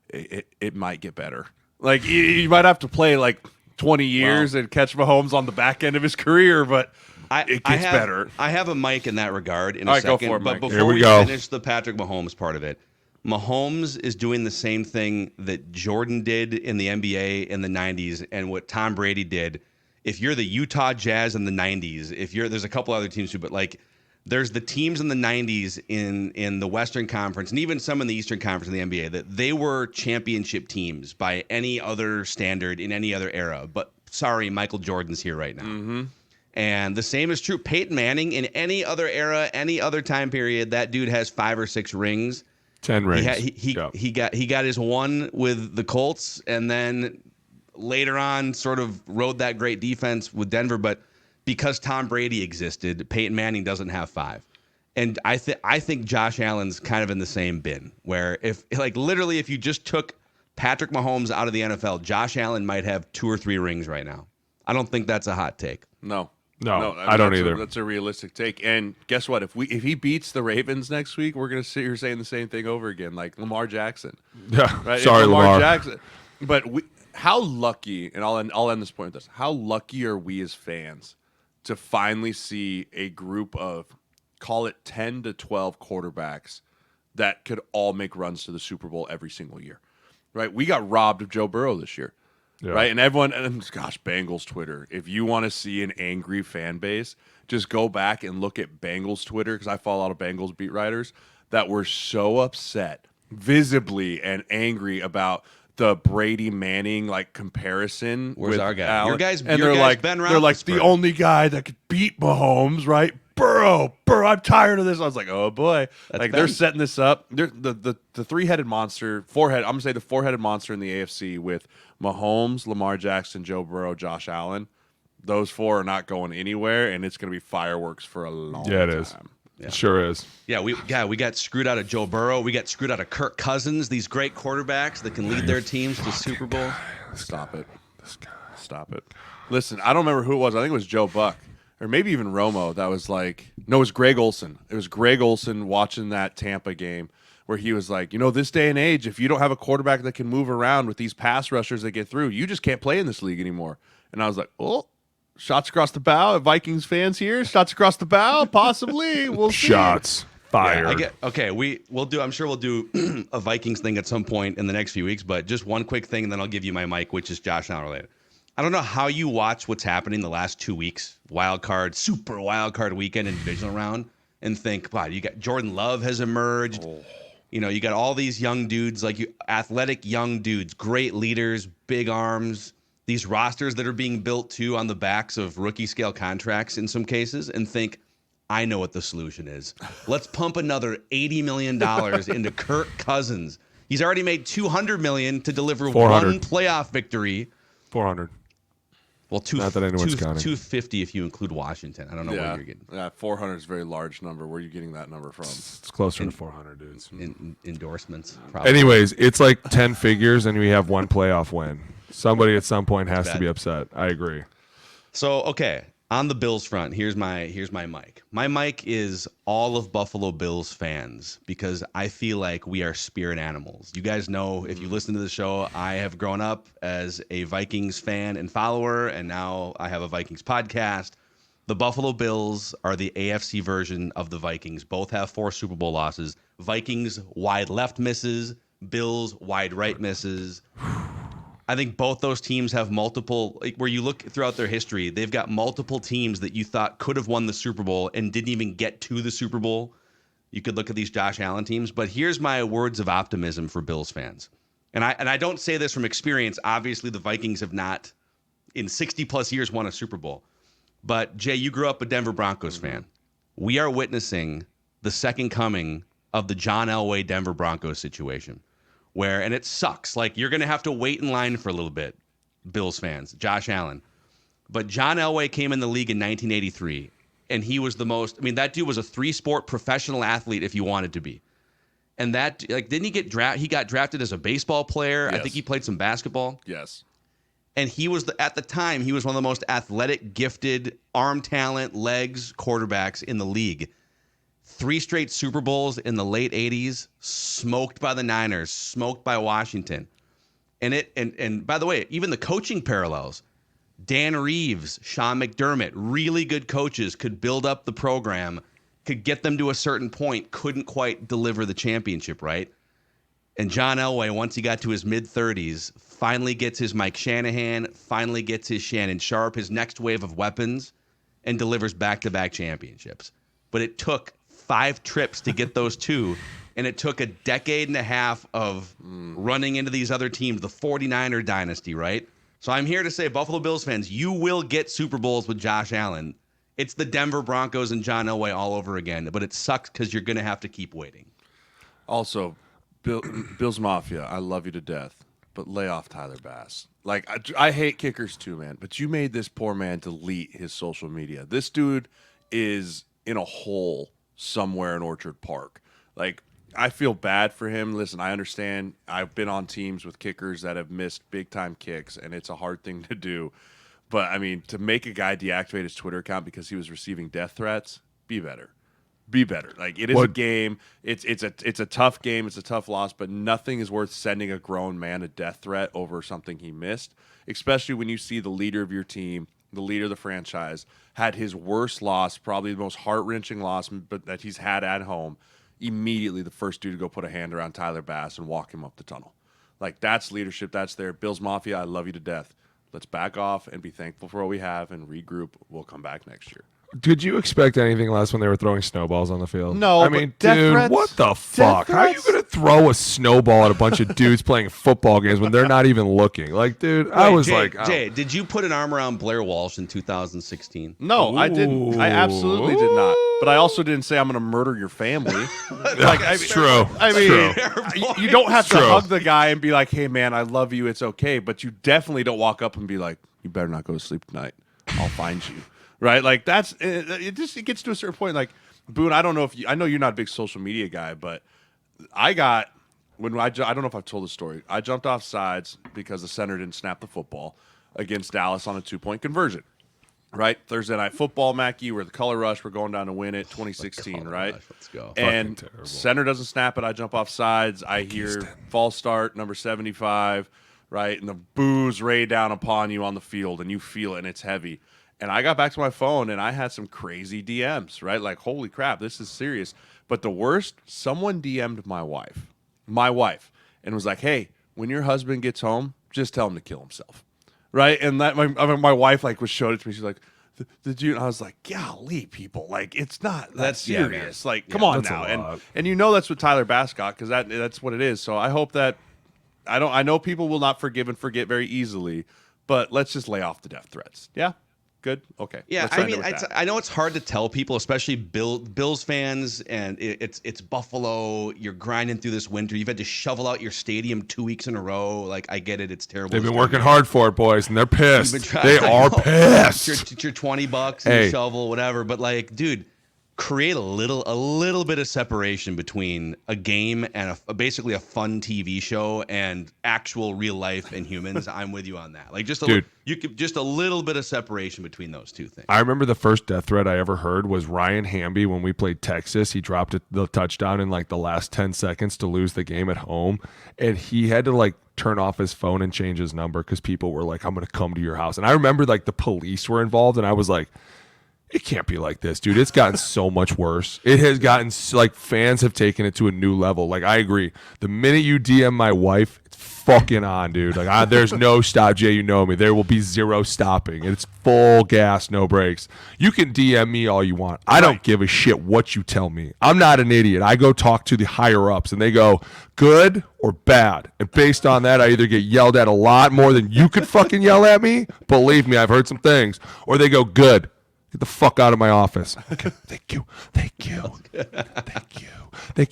"It might get better. Like you might have to play like 20 years and catch Mahomes on the back end of his career, but." It gets better. I have a mic in that regard in a second, go for it, but Mike. before we finish the Patrick Mahomes part of it. Mahomes is doing the same thing that Jordan did in the NBA in the 90s and what Tom Brady did. If you're the Utah Jazz in the 90s, there's a couple other teams too, but like there's the teams in the 90s in the Western Conference and even some in the Eastern Conference in the NBA that they were championship teams by any other standard in any other era. But sorry, Michael Jordan's here right now. Mm-hmm. And the same is true. Peyton Manning in any other era, any other time period, that dude has 5 or 6 rings. 10 rings. He got his one with the Colts, and then later on sort of rode that great defense with Denver. But because Tom Brady existed, Peyton Manning doesn't have 5. And I think Josh Allen's kind of in the same bin, where if you just took Patrick Mahomes out of the NFL, Josh Allen might have 2 or 3 rings right now. I don't think that's a hot take. No, I don't either. That's a realistic take. And guess what? If he beats the Ravens next week, we're gonna sit here saying the same thing over again, like Lamar Jackson. Yeah, right? Sorry, Lamar Jackson. But how lucky, and I'll end this point with this: how lucky are we as fans to finally see a group of, call it 10 to 12 quarterbacks that could all make runs to the Super Bowl every single year, right? We got robbed of Joe Burrow this year. Yeah. Right, and everyone, and gosh, Bengals Twitter. If you want to see an angry fan base, just go back and look at Bengals Twitter, because I follow a lot of Bengals beat writers that were so upset, visibly and angry about the Brady Manning comparison. Where's with our guy? Allen. Your guy's Ben Roethlisberger. They're like the only guy that could beat Mahomes, right? Burrow, I'm tired of this. I was like, oh boy, they're setting this up. They're the 3-headed monster, 4-head. I'm gonna say the 4-headed monster in the AFC with Mahomes, Lamar Jackson, Joe Burrow, Josh Allen. Those 4 are not going anywhere, and it's gonna be fireworks for a long time. Yeah, it is. Yeah. It sure is. Yeah, we got screwed out of Joe Burrow. We got screwed out of Kirk Cousins. These great quarterbacks that can lead their teams to Super Bowl. Stop it. Stop it. Listen, I don't remember who it was. I think it was Joe Buck. Or maybe even Romo, that was no, it was Greg Olson. It was Greg Olson watching that Tampa game where he was like, this day and age, if you don't have a quarterback that can move around with these pass rushers that get through, you just can't play in this league anymore. And I was like, oh, shots across the bow. Vikings fans here, shots across the bow, possibly. We'll see. Shots fired. Yeah, we'll do. I'm sure we'll do a Vikings thing at some point in the next few weeks. But just one quick thing, and then I'll give you my mic, which is Josh Allen related. I don't know how you watch what's happening the last 2 weeks, super wild card weekend and divisional round, and think, wow, you got Jordan Love has emerged. Oh. You got all these young dudes, athletic young dudes, great leaders, big arms, these rosters that are being built too on the backs of rookie scale contracts in some cases, and think, I know what the solution is. Let's pump another $80 million into Kirk Cousins. He's already made $200 million to deliver 400. One playoff victory. 400. Well, not that anyone's counting. 250 if you include Washington. I don't know what you're getting. Yeah, 400 is a very large number. Where are you getting that number from? It's closer to 400 dudes. Endorsements, probably. Anyways, it's like 10 figures, and we have one playoff win. Somebody at some point has to be upset. I agree. So, okay, on the Bills front, here's my mic. My mic is all of Buffalo Bills fans, because I feel like we are spirit animals. You guys know, if you listen to the show, I have grown up as a Vikings fan and follower, and now I have a Vikings podcast. The Buffalo Bills are the AFC version of the Vikings. Both have 4 Super Bowl losses. Vikings wide left misses, Bills wide right misses. I think both those teams have multiple, where you look throughout their history, they've got multiple teams that you thought could have won the Super Bowl and didn't even get to the Super Bowl. You could look at these Josh Allen teams, but here's my words of optimism for Bills fans. And I don't say this from experience. Obviously, the Vikings have not, in 60 plus years, won a Super Bowl. But Jay, you grew up a Denver Broncos fan. We are witnessing the second coming of the John Elway Denver Broncos situation. And it sucks. You're going to have to wait in line for a little bit, Bills fans, Josh Allen. But John Elway came in the league in 1983, and he was that dude was a 3-sport professional athlete if you wanted to be. And that, didn't he get drafted? He got drafted as a baseball player. Yes. I think he played some basketball. Yes. And he was, at the time, he was one of the most athletic, gifted, arm talent, legs quarterbacks in the league. 3 straight Super Bowls in the late 80s, smoked by the Niners, smoked by Washington. And by the way, even the coaching parallels, Dan Reeves, Sean McDermott, really good coaches, could build up the program, could get them to a certain point, couldn't quite deliver the championship, right? And John Elway, once he got to his mid-30s, finally gets his Mike Shanahan, finally gets his Shannon Sharp, his next wave of weapons, and delivers back-to-back championships. But it took 5 trips to get those 2, and it took a decade and a half of running into these other teams, the 49er dynasty, right? So I'm here to say, Buffalo Bills fans, you will get Super Bowls with Josh Allen. It's the Denver Broncos and John Elway all over again, but it sucks because you're going to have to keep waiting. Also, Bills Mafia, I love you to death, but lay off Tyler Bass. I hate kickers too, man, but you made this poor man delete his social media. This dude is in a hole somewhere in Orchard Park. Like, I feel bad for him. Listen, I understand. I've been on teams with kickers that have missed big-time kicks, and it's a hard thing to do. But, I mean, to make a guy deactivate his Twitter account because he was receiving death threats, be better. Be better. Like, it is a game. It's a tough game. It's a tough loss, but nothing is worth sending a grown man a death threat over something he missed, especially when you see the leader of your team, the leader of the franchise, had his worst loss, probably the most heart-wrenching loss but that he's had at home, immediately the first dude to go put a hand around Tyler Bass and walk him up the tunnel. Like, that's leadership. That's there. Bills Mafia, I love you to death. Let's back off and be thankful for what we have and regroup. We'll come back next year. Did you expect anything less when they were throwing snowballs on the field? No, I mean, dude, what the fuck? How are you going to throw a snowball at a bunch of dudes playing football games when they're not even looking? Like, dude, I was Jay, did you put an arm around Blair Walsh in 2016? No, I didn't. I absolutely did not. But I also didn't say I'm going to murder your family. True. I mean, you don't have to hug the guy and be like, hey, man, I love you. It's okay. But you definitely don't walk up and be like, you better not go to sleep tonight. I'll find you. Right, like that's it. It gets to a certain point. Like, Boone, I don't know if I know you're not a big social media guy, but I don't know if I've told the story. I jumped off sides because the center didn't snap the football against Dallas on a 2-point conversion. Right, Thursday night football, Mackey. We're the color rush. We're going down to win it, 2016. Right, rush, let's go. And center doesn't snap it. I jump off sides. I hear false start, number 75. Right, and the boos rain down upon you on the field, and you feel it, and it's heavy. And I got back to my phone, and I had some crazy DMs, right? Like, holy crap, this is serious. But the worst, someone DM'd my wife, and was like, hey, when your husband gets home, just tell him to kill himself, right? And that my wife, like, showed it to me. She's like, did you? And I was like, golly, people, like, it's not that serious. Yeah, like, come on now. And you know that's what Tyler Bass got, because that's what it is. So I hope that, I know people will not forgive and forget very easily, but let's just lay off the death threats. Yeah? Good. Okay. Yeah, I mean, I know it's hard to tell people, especially Bills fans, and it's Buffalo. You're grinding through this winter. You've had to shovel out your stadium 2 weeks in a row. Like, I get it. It's terrible. They've been working hard for it, boys, and they're pissed. They are pissed. It's your $20 and your shovel, whatever. But, like, dude, create a little bit of separation between a game and basically a fun TV show and actual real life and humans. I'm with you on that. Like, just a little bit of separation between those two things. I remember the first death threat I ever heard was Ryan Hamby when we played Texas. He dropped the touchdown in like the last 10 seconds to lose the game at home, and he had to like turn off his phone and change his number because people were like, I'm going to come to your house. And I remember like the police were involved, and I was like, it can't be like this, dude. It's gotten so much worse. It has gotten, like, fans have taken it to a new level. Like, I agree. The minute you DM my wife, it's fucking on, dude. Like, there's no stop. Jay, you know me. There will be zero stopping. It's full gas, no brakes. You can DM me all you want. I don't give a shit what you tell me. I'm not an idiot. I go talk to the higher-ups, and they go, good or bad. And based on that, I either get yelled at a lot more than you could fucking yell at me. Believe me, I've heard some things. Or they go, good. Get the fuck out of my office. Okay, thank you. Thank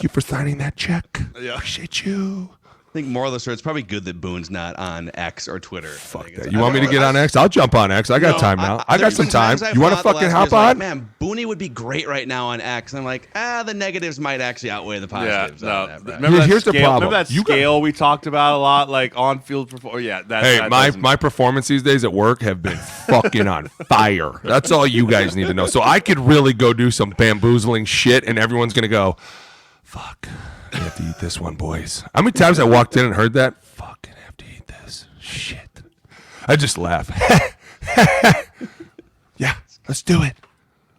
you for signing that check. Yeah. Appreciate you. I think moral of the story, it's probably good that Boone's not on X or Twitter. Fuck that. You want me to get on X? I'll jump on X. I got time now. I got some time. You want to fucking hop on? Like, man, Booney would be great right now on X. And I'm like, the negatives might actually outweigh the positives. Yeah, no. Here's the problem. Remember that scale we talked about a lot, like on-field performance? Yeah. My performance these days at work have been fucking on fire. That's all you guys need to know. So I could really go do some bamboozling shit, and everyone's going to go, fuck. You have to eat this one, boys. How many times I walked in and heard that? Fucking have to eat this. Shit. I just laugh. Yeah, let's do it.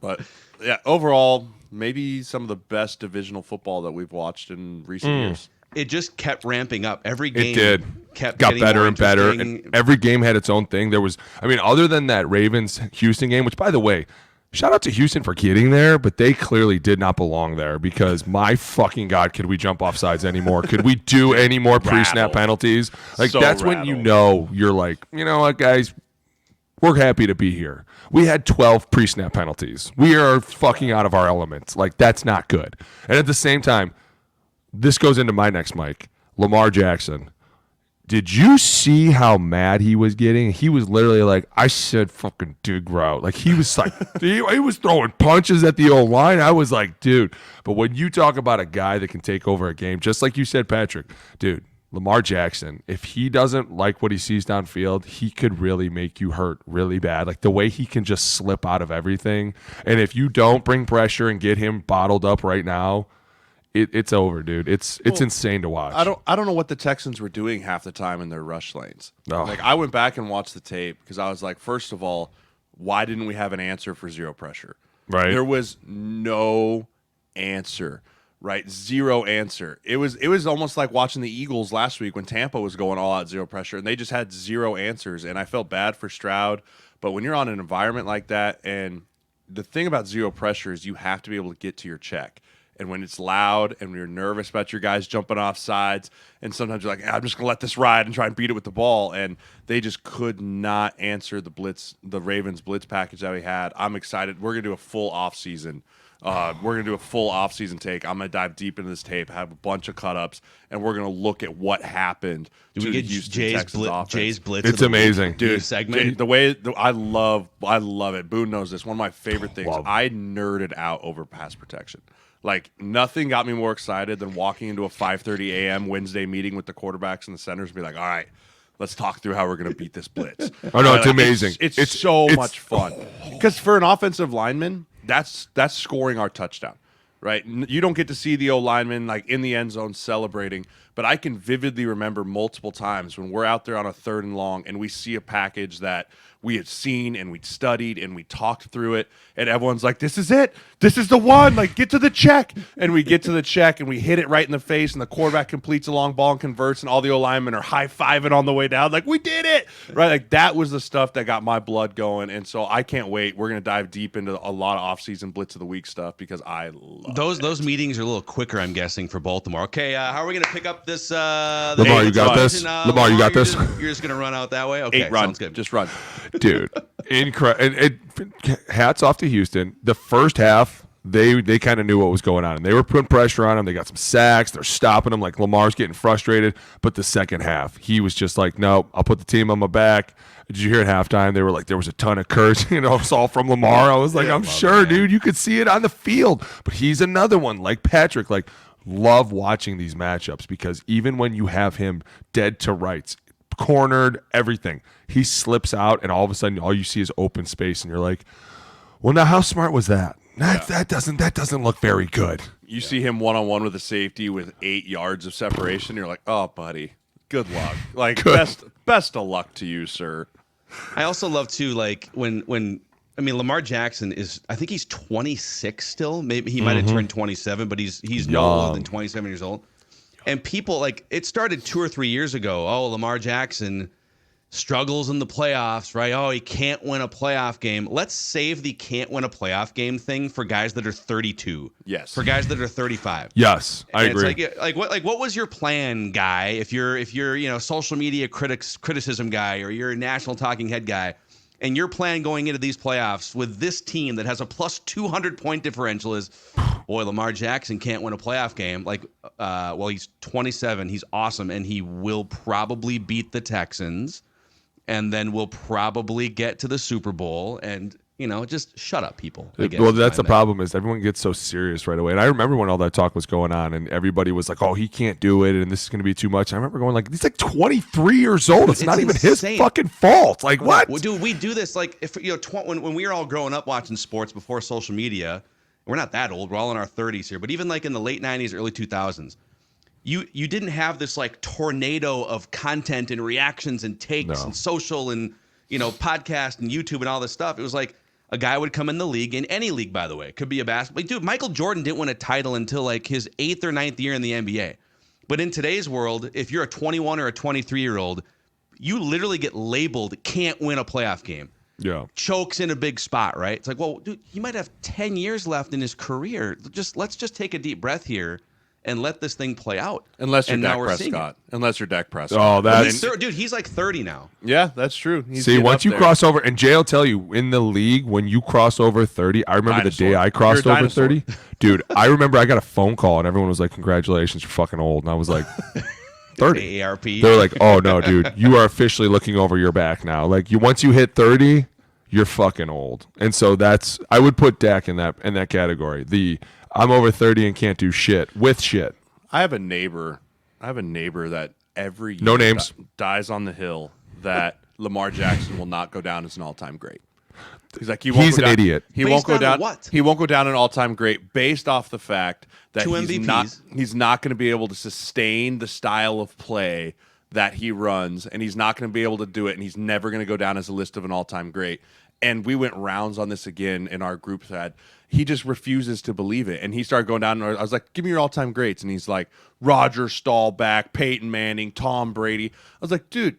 But, yeah, overall, maybe some of the best divisional football that we've watched in recent years. It just kept ramping up. Every game got better and better. And every game had its own thing. There was, other than that Ravens-Houston game, which, by the way, shout out to Houston for getting there, but they clearly did not belong there because my fucking God, could we jump off sides anymore? Could we do any more pre-snap penalties? Like, that's when you know you're like, you know what, guys, we're happy to be here. We had 12 pre-snap penalties. We are fucking out of our element. Like, that's not good. And at the same time, this goes into my next mic. Lamar Jackson Did you see how mad he was getting? He was literally like, I said fucking dig route. Like, he was like, he was throwing punches at the old line. I was like, dude. But when you talk about a guy that can take over a game, just like you said, Patrick, dude, Lamar Jackson, if he doesn't like what he sees downfield, he could really make you hurt really bad. Like, the way he can just slip out of everything. And if you don't bring pressure and get him bottled up right now, it's over, dude. It's insane to watch. I don't know what the Texans were doing half the time in their rush lanes. Oh. Like, I went back and watched the tape because I was like, first of all, why didn't we have an answer for zero pressure? Right. There was no answer. Right, zero answer. It was almost like watching the Eagles last week when Tampa was going all out zero pressure, and they just had zero answers. And I felt bad for Stroud, but when you're on an environment like that, and the thing about zero pressure is you have to be able to get to your check. And when it's loud and you're nervous about your guys jumping off sides, and sometimes you're like, I'm just going to let this ride and try and beat it with the ball. And they just could not answer the Ravens blitz package that we had. I'm excited. We're going to do a full offseason. We're going to do a full offseason take. I'm going to dive deep into this tape, have a bunch of cut-ups, and we're going to look at what happened to the Houston Texans offense. Jay's blitz. It's amazing. Dude, segment. I love it. Boone knows this. One of my favorite things. I nerded out over pass protection. Like, nothing got me more excited than walking into a 5:30 a.m. Wednesday meeting with the quarterbacks and the centers and be like, all right, let's talk through how we're going to beat this blitz. Oh, no, it's amazing. It's so much fun. Because for an offensive lineman, that's scoring our touchdown, right? You don't get to see the O-lineman like in the end zone celebrating, but I can vividly remember multiple times when we're out there on a 3rd and long and we see a package that we had seen and we'd studied and we talked through it, and everyone's like, this is it. This is the one. Like, get to the check. And we get to the check and we hit it right in the face, and the quarterback completes a long ball and converts, and all the O-linemen are high-fiving on the way down. Like, we did it. Right? Like, that was the stuff that got my blood going. And so I can't wait. We're going to dive deep into a lot of off-season Blitz of the Week stuff because I love those meetings are a little quicker, I'm guessing, for Baltimore. Okay, how are we going to pick up this? Lamar, you got this? Lamar, you got this? You're just going to run out that way? Okay, run. sounds good. Just run. Dude, incredible. Hats off to Houston. The first half, they kind of knew what was going on, and they were putting pressure on him. They got some sacks. They're stopping him. Like, Lamar's getting frustrated. But the second half, he was just like, no, I'll put the team on my back. Did you hear at halftime? They were like, there was a ton of curse. It's all from Lamar. I was like, I'm sure, dude. You could see it on the field. But he's another one, like Patrick. Like, love watching these matchups because even when you have him dead to rights, cornered, everything, he slips out, and all of a sudden, all you see is open space, and you're like, well, now how smart was that? That doesn't look very good. You see him one-on-one with a safety with 8 yards of separation. You're like, oh, buddy, good luck. Like, best of luck to you, sir. I also love too, like when Lamar Jackson is, I think he's 26 still. Maybe he might have turned 27, but he's no older than 27 years old. And people, like, it started 2 or 3 years ago. Oh, Lamar Jackson struggles in the playoffs, right? Oh, he can't win a playoff game. Let's save the can't win a playoff game thing for guys that are 32. Yes. For guys that are 35. Yes, I agree. It's what was your plan, guy? If you're social media criticism guy, or you're a national talking head guy, and your plan going into these playoffs with this team that has a plus 200 point differential is, boy, Lamar Jackson can't win a playoff game. Like, he's 27. He's awesome, and he will probably beat the Texans, and then we'll probably get to the Super Bowl. And, just shut up, people. Well, that's the problem is everyone gets so serious right away. And I remember when all that talk was going on, and everybody was like, oh, he can't do it, and this is going to be too much. I remember going like, he's like 23 years old. It's not even insane. His fucking fault. Like, what? Dude, we do this like if when we were all growing up watching sports before social media. We're not that old. We're all in our 30s here. But even like in the late 90s, early 2000s, you didn't have this like tornado of content and reactions and takes and social and, podcast and YouTube and all this stuff. It was like a guy would come in the league, in any league, by the way. It could be a basketball. Like, dude, Michael Jordan didn't win a title until like his 8th or 9th year in the NBA. But in today's world, if you're a 21 or a 23-year-old, you literally get labeled can't win a playoff game. Yeah. Chokes in a big spot, right? It's like, well, dude, he might have 10 years left in his career. Let's just take a deep breath here and let this thing play out. Unless you're Dak Prescott. Oh, that's dude, he's like 30 now. Yeah, that's true. See, once you cross over, and Jay will tell you, in the league, when you cross over 30, I remember the day I crossed over 30. Dude, I remember I got a phone call, and everyone was like, congratulations, you're fucking old. And I was like, 30. AARP. They're like, oh no, dude, you are officially looking over your back now. Like once you hit 30, you're fucking old. And so I would put Dak in that category. I'm over 30 and can't do shit with shit. I have a neighbor that every year No names. dies on the hill that Lamar Jackson will not go down as an all-time great. He's like He's an idiot. He won't go down. What? He won't go down an all-time great based off the fact that 2 MVPs. he's not going to be able to sustain the style of play that he runs, and he's not going to be able to do it, and he's never going to go down as a list of an all-time great. And we went rounds on this again in our group thread. He just refuses to believe it, and he started going down. I was like, "Give me your all-time greats," and he's like, "Roger Staubach, Peyton Manning, Tom Brady." I was like, "Dude,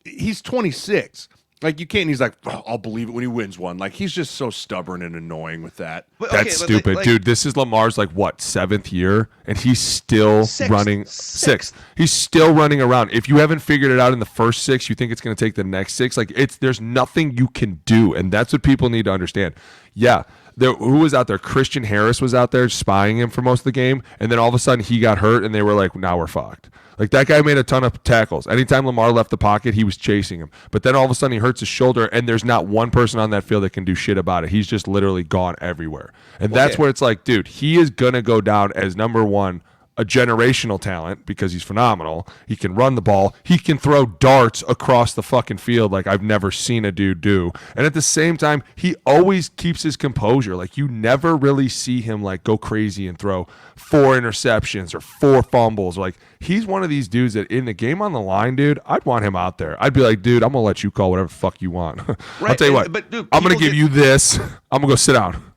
he's 26." Like, you can't. He's like, oh, I'll believe it when he wins one. Like, he's just so stubborn and annoying with that. That's stupid. Dude, this is Lamar's, like, what, 7th year? And he's still running. Sixth. He's still running around. If you haven't figured it out in the first 6, you think it's going to take the next 6. Like, there's nothing you can do. And that's what people need to understand. Yeah. Who was out there? Christian Harris was out there spying him for most of the game. And then all of a sudden he got hurt, and they were like, now we're fucked. Like, that guy made a ton of tackles. Anytime Lamar left the pocket, he was chasing him. But then all of a sudden he hurts his shoulder, and there's not one person on that field that can do shit about it. He's just literally gone everywhere. And that's where it's like, dude, he is going to go down as number one, a generational talent because he's phenomenal. He can run the ball. He can throw darts across the fucking field like I've never seen a dude do. And at the same time, he always keeps his composure. Like, you never really see him like go crazy and throw 4 interceptions or 4 fumbles. Like, he's one of these dudes that in the game on the line, dude, I'd want him out there. I'd be like, dude, I'm going to let you call whatever the fuck you want. I'll tell you what, but dude, I'm going to give you this. I'm going to go sit down.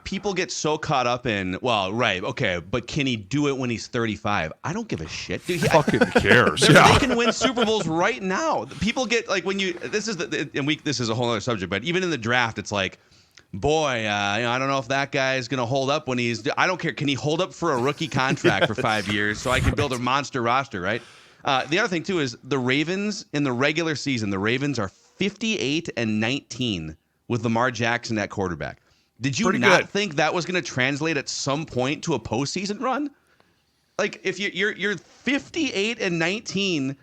People get so caught up in, well, right, okay, but can he do it when he's 35? I don't give a shit. Dude, fucking cares. They can win Super Bowls right now. People get, like, when you, this is a whole other subject, but even in the draft, it's like, boy, I don't know if that guy is going to hold up when I don't care. Can he hold up for a rookie contract for 5 years so I can build a monster roster, right? The other thing, too, is the Ravens in the regular season, the Ravens are 58-19 with Lamar Jackson at quarterback. Did you not think that was going to translate at some point to a postseason run? Like, if you're 58-19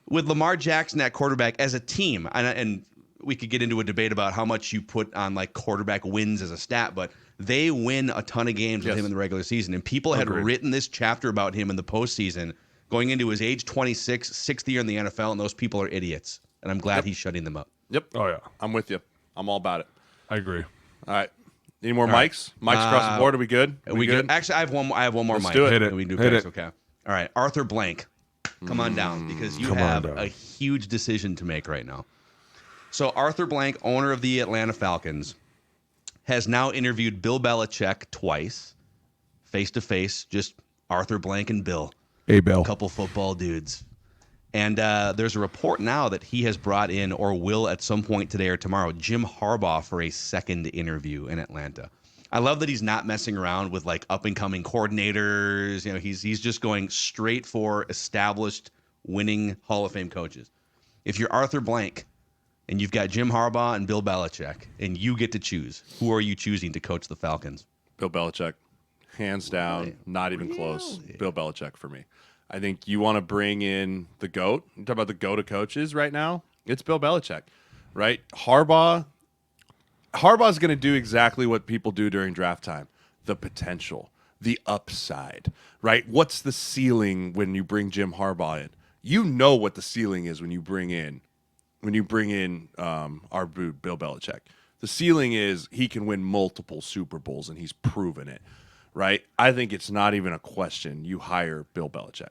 with Lamar Jackson at quarterback as a team, and we could get into a debate about how much you put on like quarterback wins as a stat, but they win a ton of games with him in the regular season, and people had written this chapter about him in the postseason going into his age 26, 6th year in the NFL, and those people are idiots, and I'm glad he's shutting them up. Yep. Oh yeah, I'm with you. I'm all about it. I agree. All right. Any more mics? Mics across the board. Are we good? Are we good? Actually, I have one more mic. Do it. Hit it. We can do Hit picks, it. okay. All right, Arthur Blank, come on down because you have a huge decision to make right now. So Arthur Blank, owner of the Atlanta Falcons, has now interviewed Bill Belichick twice, face to face, just Arthur Blank and Bill. Hey, Bill. A couple football dudes. And there's a report now that he has brought in, or will at some point today or tomorrow, Jim Harbaugh for a second interview in Atlanta. I love that he's not messing around with like up and coming coordinators. You know, he's just going straight for established winning Hall of Fame coaches. If you're Arthur Blank and you've got Jim Harbaugh and Bill Belichick and you get to choose, who are you choosing to coach the Falcons? Bill Belichick. Hands down, not even close. Bill Belichick for me. I think you want to bring in the GOAT. You talk about the GOAT of coaches right now. It's Bill Belichick, right? Harbaugh's going to do exactly what people do during draft time. The potential, the upside, right? What's the ceiling when you bring Jim Harbaugh in? You know what the ceiling is when you bring in our dude, Bill Belichick. The ceiling is he can win multiple Super Bowls, and he's proven it, right? I think it's not even a question. You hire Bill Belichick.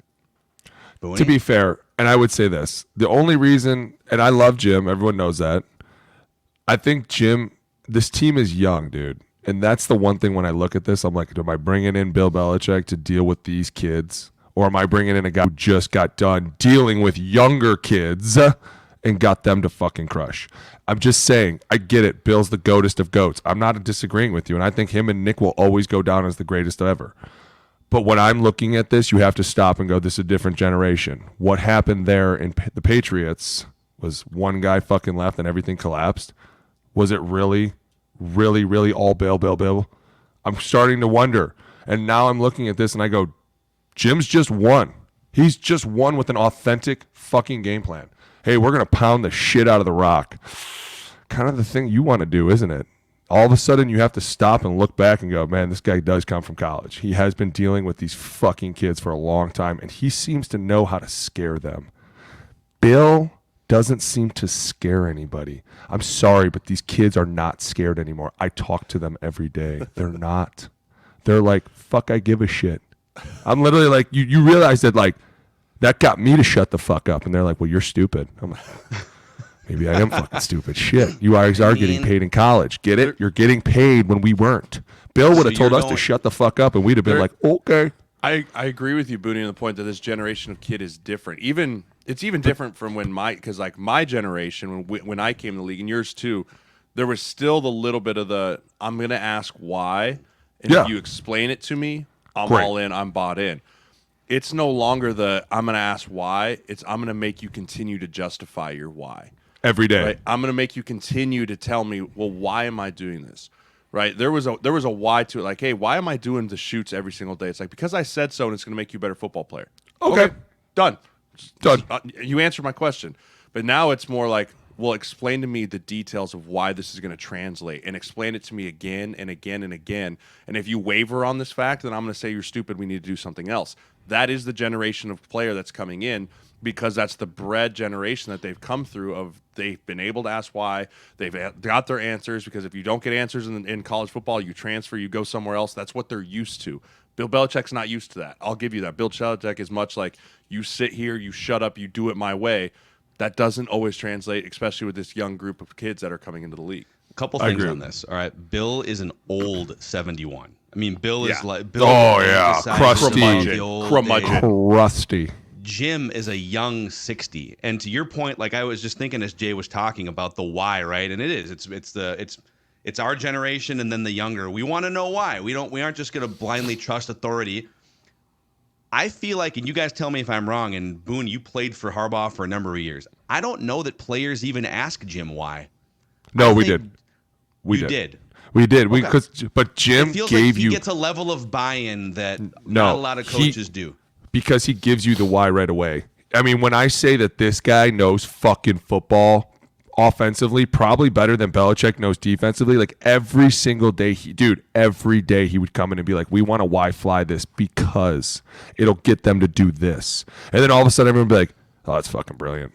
To be fair, and I would say this, the only reason, and I love Jim, everyone knows that. I think Jim, this team is young, dude. And that's the one thing when I look at this, I'm like, am I bringing in Bill Belichick to deal with these kids? Or am I bringing in a guy who just got done dealing with younger kids and got them to fucking crush? I'm just saying, I get it. Bill's the goatest of goats. I'm not disagreeing with you. And I think him and Nick will always go down as the greatest ever. But when I'm looking at this, you have to stop and go, this is a different generation. What happened there in the Patriots was one guy fucking left and everything collapsed. Was it really, really, really all Bill? I'm starting to wonder. And now I'm looking at this and I go, Jim's just one. He's just won with an authentic fucking game plan. Hey, we're going to pound the shit out of the rock. Kind of the thing you want to do, isn't it? All of a sudden you have to stop and look back and go, man, this guy does come from college. He has been dealing with these fucking kids for a long time, and he seems to know how to scare them. Bill doesn't seem to scare anybody. I'm sorry, but these kids are not scared anymore. I talk to them every day. They're not. They're like, fuck, I give a shit. I'm literally like, you realize that, like, that got me to shut the fuck up. And they're like, well, you're stupid. I'm like, maybe I am fucking stupid. Shit. You guys are getting paid in college. Get it? You're getting paid when we weren't. Bill would have told us to shut the fuck up, and we'd have been like, okay. I agree with you, Boone, on the point that this generation of kid is different. It's even different from when because like my generation, when I came to the league, and yours too, there was still the little bit of the, I'm going to ask why, and if you explain it to me, I'm all in, I'm bought in. It's no longer the, I'm going to ask why, it's I'm going to make you continue to justify your why. Every day. Right? I'm going to make you continue to tell me, well, why am I doing this? Right? There was a why to it. Like, hey, why am I doing the shoots every single day? It's like, because I said so, and it's going to make you a better football player. Okay. Done. Done. You answered my question. But now it's more like, well, explain to me the details of why this is going to translate, and explain it to me again and again and again. And if you waver on this fact, then I'm going to say you're stupid. We need to do something else. That is the generation of player that's coming in, because that's the bred generation that they've come through of. They've been able to ask why. They've got their answers, because if you don't get answers in college football, you transfer, you go somewhere else. That's what they're used to. Bill Belichick's not used to that. I'll give you that. Bill Belichick is much like, you sit here, you shut up, you do it my way. That doesn't always translate, especially with this young group of kids that are coming into the league. A couple things on this. All right, Bill is an old 71. I mean, Bill is like, Bill crusty. Jim is a young 60. And to your point, like I was just thinking as Jay was talking about the why, right? And it is. It's our generation and then the younger. We want to know why. We aren't just going to blindly trust authority. I feel like, and you guys tell me if I'm wrong, and Boone, you played for Harbaugh for a number of years. I don't know that players even ask Jim why. No, we did. We did. But Jim gave you. He gets a level of buy-in that not a lot of coaches do. Because he gives you the why right away. I mean, when I say that this guy knows fucking football offensively, probably better than Belichick knows defensively, like every single day, every day he would come in and be like, we want to why fly this because it'll get them to do this. And then all of a sudden everyone would be like, oh, that's fucking brilliant.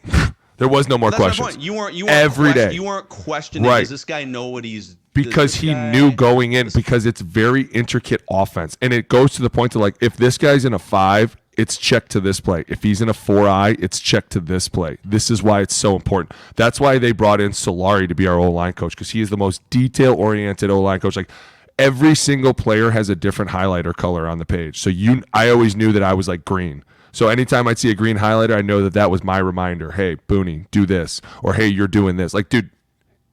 There was no more questions. You weren't every day. You weren't questioning, does this guy know what he's because he knew going in, because it's very intricate offense. And it goes to the point to like, if this guy's in a 5, it's check to this play. If he's in a 4-eye, it's check to this play. This is why it's so important. That's why they brought in Solari to be our O-line coach, because he is the most detail-oriented O-line coach. Like every single player has a different highlighter color on the page. So I always knew that I was like green. So anytime I'd see a green highlighter, I know that was my reminder. Hey, Booney, do this. Or hey, you're doing this. Like, dude,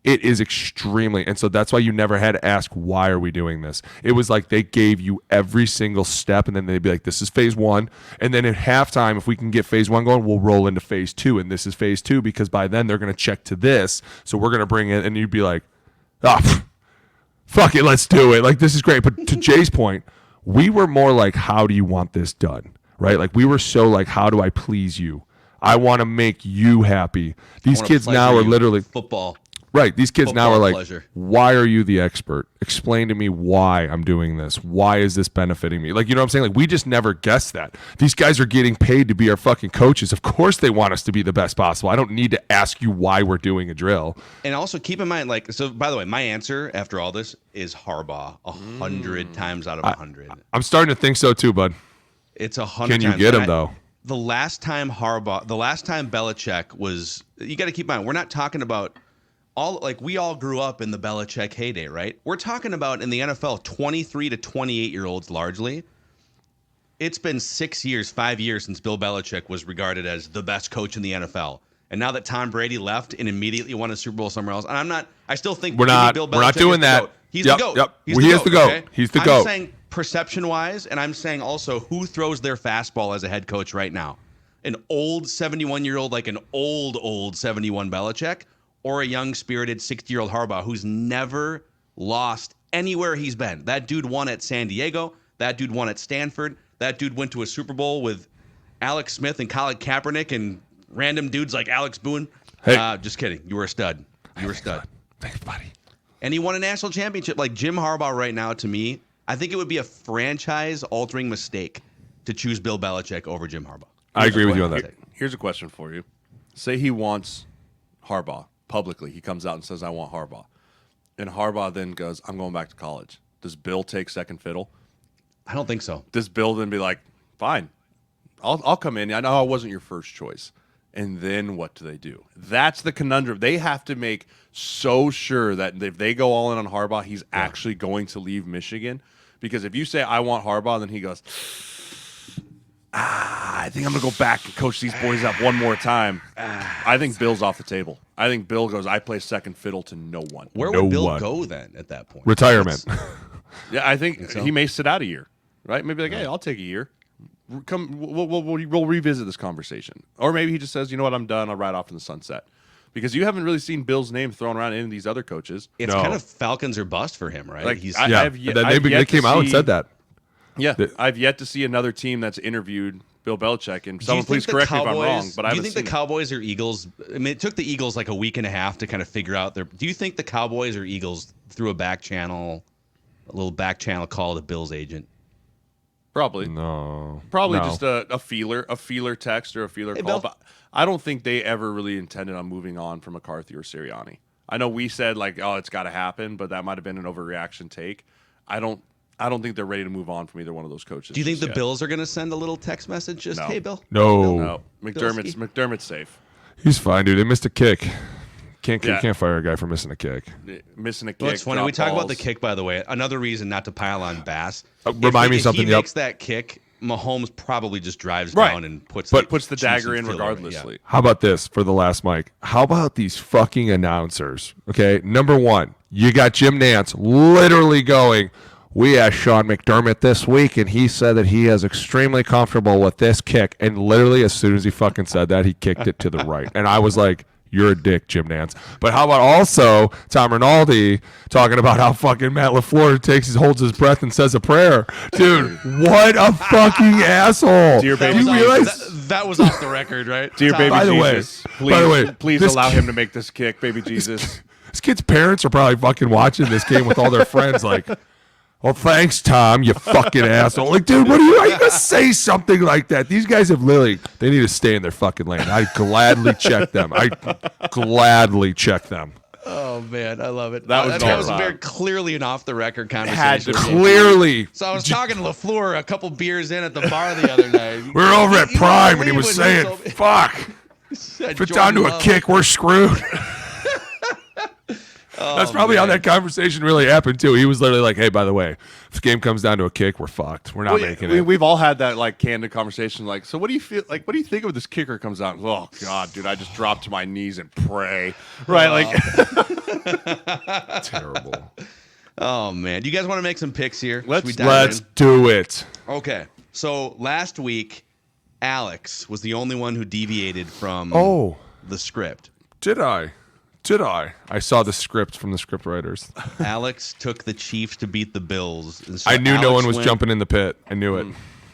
it is extremely, and so that's why you never had to ask, why are we doing this? It was like they gave you every single step, and then they'd be like, this is phase 1. And then at halftime, if we can get phase 1 going, we'll roll into phase 2, and this is phase 2, because by then they're going to check to this. So we're going to bring in, and you'd be like, fuck it, let's do it. Like, this is great. But to Jay's point, we were more like, how do you want this done? Right? Like, we were so like, how do I please you? I want to make you happy. These kids now are literally football. Right. These kids now are like, pleasure. Why are you the expert? Explain to me why I'm doing this. Why is this benefiting me? Like, you know what I'm saying? Like, we just never guessed that. These guys are getting paid to be our fucking coaches. Of course they want us to be the best possible. I don't need to ask you why we're doing a drill. And also keep in mind, like, so by the way, my answer after all this is Harbaugh 100 times out of 100. I'm starting to think so too, bud. It's 100 times. Can you get him, though? The last time Belichick was, you got to keep in mind, we're not talking about we all grew up in the Belichick heyday, right? We're talking about in the NFL, 23 to 28-year-olds largely. It's been 5 years since Bill Belichick was regarded as the best coach in the NFL. And now that Tom Brady left and immediately won a Super Bowl somewhere else, and I still think Bill Belichick we're not doing that. He's the GOAT. Yep. He is the GOAT. Okay? He's the GOAT. I'm saying perception-wise, and I'm saying also who throws their fastball as a head coach right now? An old 71-year-old, like an old 71 Belichick, or a young, spirited 60-year-old Harbaugh who's never lost anywhere he's been. That dude won at San Diego. That dude won at Stanford. That dude went to a Super Bowl with Alex Smith and Colin Kaepernick and random dudes like Alex Boone. Hey. Just kidding. You were a stud. You were a stud. Thanks, buddy. And he won a national championship. Like Jim Harbaugh right now, to me, I think it would be a franchise-altering mistake to choose Bill Belichick over Jim Harbaugh. I agree with you on that. Here's a question for you. Say he wants Harbaugh publicly. He comes out and says, I want Harbaugh. And Harbaugh then goes, I'm going back to college. Does Bill take second fiddle? I don't think so. Does Bill then be like, fine, I'll come in. I know I wasn't your first choice. And then what do? That's the conundrum. They have to make so sure that if they go all in on Harbaugh, he's actually going to leave Michigan. Because if you say, I want Harbaugh, then he goes, I think I'm going to go back and coach these boys up one more time. I think Bill's off the table. I think Bill goes, I play second fiddle to no one. Where would Bill go then at that point? Retirement. Yeah, I think he may sit out a year, right? Maybe like, hey, I'll take a year. We'll revisit this conversation. Or maybe he just says, you know what, I'm done. I'll ride off in the sunset. Because you haven't really seen Bill's name thrown around any of these other coaches. It's kind of Falcons or bust for him, right? Like, they came out and said that. Yeah, I've yet to see another team that's interviewed Bill Belichick. And someone please correct me if I'm wrong. But do you think the Cowboys or Eagles? I mean, it took the Eagles like a week and a half to kind of figure out their. Do you think the Cowboys or Eagles threw a little back channel call to Bill's agent? Probably. No. Probably just a feeler text or a feeler call. Bill. But I don't think they ever really intended on moving on from McCarthy or Sirianni. I know we said like, oh, it's got to happen, but that might have been an overreaction take. I don't think they're ready to move on from either one of those coaches. Do you think the Bills are going to send a little text message? Just, hey, Bill. No. McDermott's safe. He's fine, dude. They missed a kick. Can't fire a guy for missing a kick. Missing a kick. Well, it's funny. We talk about the kick, by the way. Another reason not to pile on Bass. Remind me something. If he makes that kick, Mahomes probably just drives down and puts the dagger in regardlessly. Yeah. How about this for the last mic? How about these fucking announcers? Okay, number one, you got Jim Nantz literally going, we asked Sean McDermott this week, and he said that he is extremely comfortable with this kick. And literally, as soon as he fucking said that, he kicked it to the right. And I was like, you're a dick, Jim Nantz. But how about also Tom Rinaldi talking about how fucking Matt LaFleur holds his breath and says a prayer? Dude, what a fucking asshole. Dear baby, that was off the record, right? Dear baby Jesus, please allow him to make this kick, baby Jesus. This kid's parents are probably fucking watching this game with all their friends like, well, thanks, Tom, you fucking asshole. Like, dude, are you going to say something like that? These guys have literally, they need to stay in their fucking lane. I'd gladly check them. Oh, man, I love it. That was very clearly an off-the-record conversation. Clearly. So I was talking to LaFleur a couple beers in at the bar the other night. We were over at Prime, and he was saying, fuck, if it's down to a kick, we're screwed. That's probably how that conversation really happened too. He was literally like, "Hey, by the way, if the game comes down to a kick, we're fucked. We're not making it." We've all had that like candid conversation. Like, so what do you feel? Like, what do you think of this kicker comes out? Oh God, dude, I just drop to my knees and pray. Right, like terrible. Oh man, do you guys want to make some picks here? Let's do it. Okay, so last week, Alex was the only one who deviated from the script. Did I? I saw the script from the script writers. Alex took the Chiefs to beat the Bills. So I knew no one was jumping in the pit. I knew it.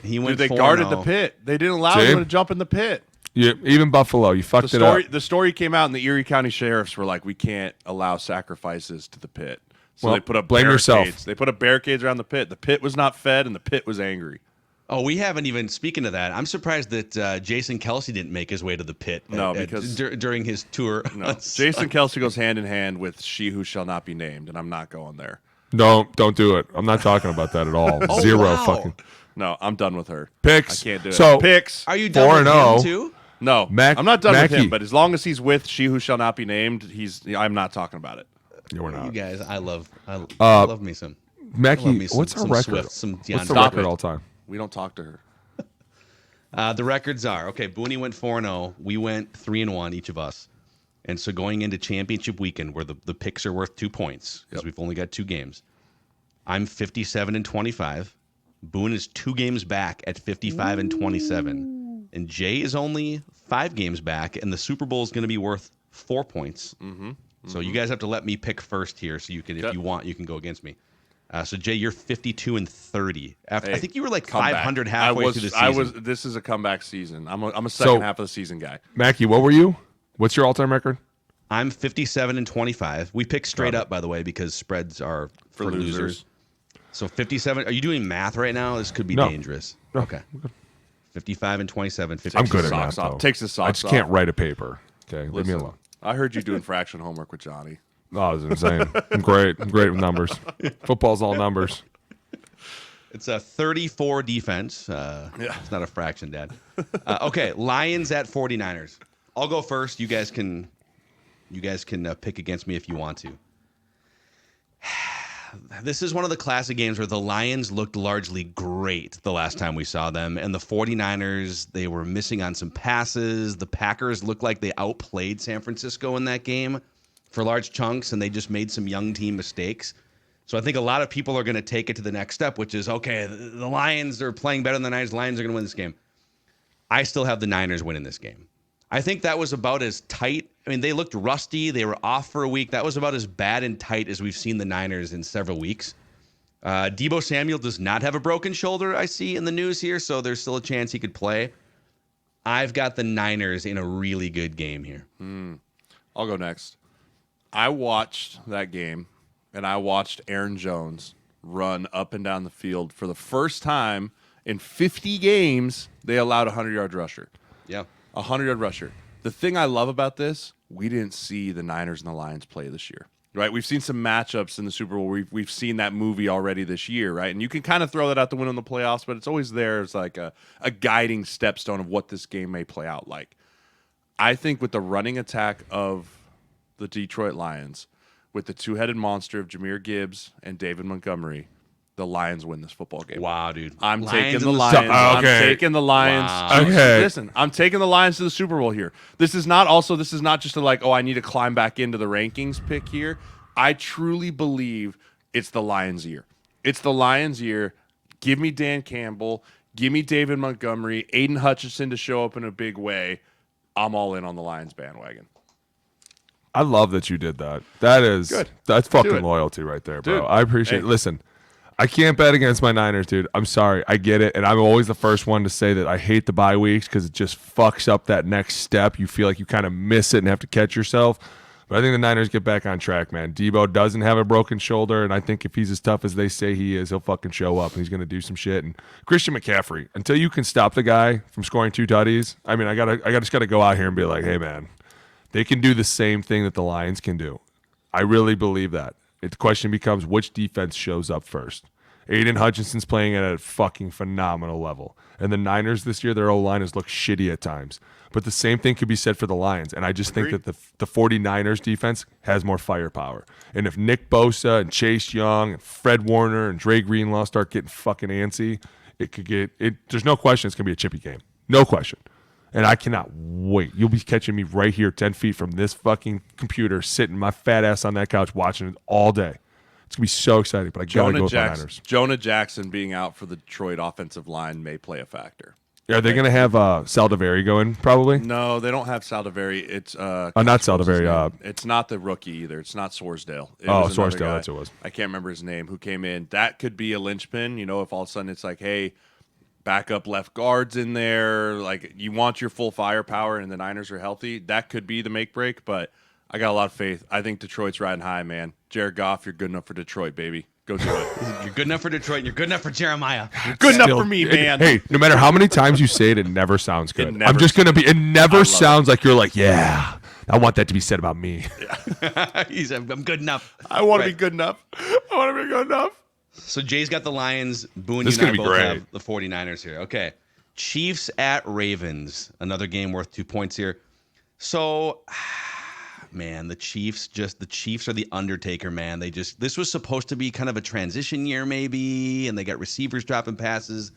He went. Dude, they guarded the pit. They didn't allow him to jump in the pit. Yeah, even Buffalo, you fucked it up. The story came out, and the Erie County sheriffs were like, "We can't allow sacrifices to the pit." So they put up blame barricades. yourself. They put up barricades around the pit. The pit was not fed, and the pit was angry. Oh, we haven't even, speaking of that, I'm surprised that Jason Kelsey didn't make his way to the pit because during his tour. No, Jason Kelsey goes hand in hand with She Who Shall Not Be Named, and I'm not going there. No, don't do it. I'm not talking about that at all. Zero fucking. No, I'm done with her. Picks. I can't do it. So, picks. Are you done with him too? No, I'm not done with him, but as long as he's with She Who Shall Not Be Named, I'm not talking about it. Yeah, we're not. You guys, I love me some. Mackey, what's our record? Swift, what's the record all time? We don't talk to her. The records are, okay, Booney went 4-0. We went 3-1, each of us. And so going into championship weekend, where the picks are worth 2 points, because we've only got 2 games, I'm 57-25. Boone is 2 games back at 55-27. And Jay is only 5 games back, and the Super Bowl is going to be worth 4 points. So you guys have to let me pick first here, so you can, if you want, you can go against me. So Jay, you're 52-30. I think you were like Comeback. 500 halfway through the season. This is a comeback season. I'm a second half of the season guy. Mackie, what were you? What's your all-time record? I'm 57-25. We pick straight up, by the way, because spreads are for losers. So 57. Are you doing math right now? This could be dangerous. No. Okay. 55-27. 56. I'm good at math, though. Takes his socks I just off. can't write a paper. Okay, leave me alone. I heard you doing fraction homework with Johnny. Oh, it was insane. I'm great. I'm great with numbers. Football's all numbers. It's a 34 defense. It's not a fraction, Dad. Okay, Lions at 49ers. I'll go first. You guys can pick against me if you want to. This is one of the classic games where the Lions looked largely great the last time we saw them, and the 49ers, they were missing on some passes. The Packers looked like they outplayed San Francisco in that game for large chunks, and they just made some young team mistakes. So I think a lot of people are going to take it to the next step, which is, okay, the Lions are playing better than the Niners. Lions are going to win this game. I still have the Niners winning this game. I think that was about as tight. I mean, they looked rusty. They were off for a week. That was about as bad and tight as we've seen the Niners in several weeks. Deebo Samuel does not have a broken shoulder, I see in the news here, so there's still a chance he could play. I've got the Niners in a really good game here. I'll go next. I watched that game, and I watched Aaron Jones run up and down the field for the first time in 50 games. They allowed a 100-yard rusher. Yeah. A 100-yard rusher. The thing I love about this, we didn't see the Niners and the Lions play this year, right? We've seen some matchups in the Super Bowl. We've seen that movie already this year, right? And you can kind of throw that out the window in the playoffs, but it's always there as like a guiding stepstone of what this game may play out like. I think with the running attack of the Detroit Lions, with the two-headed monster of Jahmyr Gibbs and David Montgomery, the Lions win this football game. Wow, dude. I'm Lions taking the in Lions. Okay. I'm taking the Lions. Wow. Okay. Listen, I'm taking the Lions to the Super Bowl here. This is not just I need to climb back into the rankings pick here. I truly believe it's the Lions' year. It's the Lions' year. Give me Dan Campbell. Give me David Montgomery. Aiden Hutchinson to show up in a big way. I'm all in on the Lions bandwagon. I love that you did that. That's Do fucking it. loyalty right there, bro. Dude, I appreciate it. Listen, I can't bet against my Niners, dude. I'm sorry. I get it. And I'm always the first one to say that I hate the bye weeks because it just fucks up that next step. You feel like you kind of miss it and have to catch yourself. But I think the Niners get back on track, man. Debo doesn't have a broken shoulder, and I think if he's as tough as they say he is, he'll fucking show up and he's going to do some shit. And Christian McCaffrey, until you can stop the guy from scoring 2 tutties, I mean, I just got to go out here and be like, hey, man, they can do the same thing that the Lions can do. I really believe that. The question becomes which defense shows up first. Aiden Hutchinson's playing at a fucking phenomenal level. And the Niners this year, their O-line has looked shitty at times. But the same thing could be said for the Lions. And I just think that the 49ers defense has more firepower. And if Nick Bosa and Chase Young and Fred Warner and Dre Greenlaw start getting fucking antsy, there's no question it's going to be a chippy game. No question. And I cannot wait. You'll be catching me right here 10 feet from this fucking computer, sitting my fat ass on that couch watching it all day. It's going to be so exciting, but I got to go with my Niners. Jonah Jackson being out for the Detroit offensive line may play a factor. Are they going to have Saldiveri going probably? No, they don't have Saldiveri. It's not Saldiveri. It's not the rookie either. It's not Sorsdale. Sorsdale, that's what it was. I can't remember his name. Who came in? That could be a linchpin. You know, if all of a sudden it's like, hey, backup left guards in there, like you want your full firepower, and the Niners are healthy. That could be the make break. But I got a lot of faith. I think Detroit's riding high, man. Jared Goff, you're good enough for Detroit, baby. Go do it. You're good enough for Detroit, and you're good enough for Jeremiah. Good enough for me, man. Hey, no matter how many times you say it, it never sounds good. never- I'm just going to be, it never sounds like you're like, yeah, I want that to be said about me. I'm good enough. I want to be good enough. I want to be good enough. So Jay's got the Lions. Boone, This you is and I gonna be both great. have the 49ers here. Okay. Chiefs at Ravens. Another game worth 2 points here. So, man, the Chiefs are the Undertaker, man. This was supposed to be kind of a transition year maybe, and they got receivers dropping passes,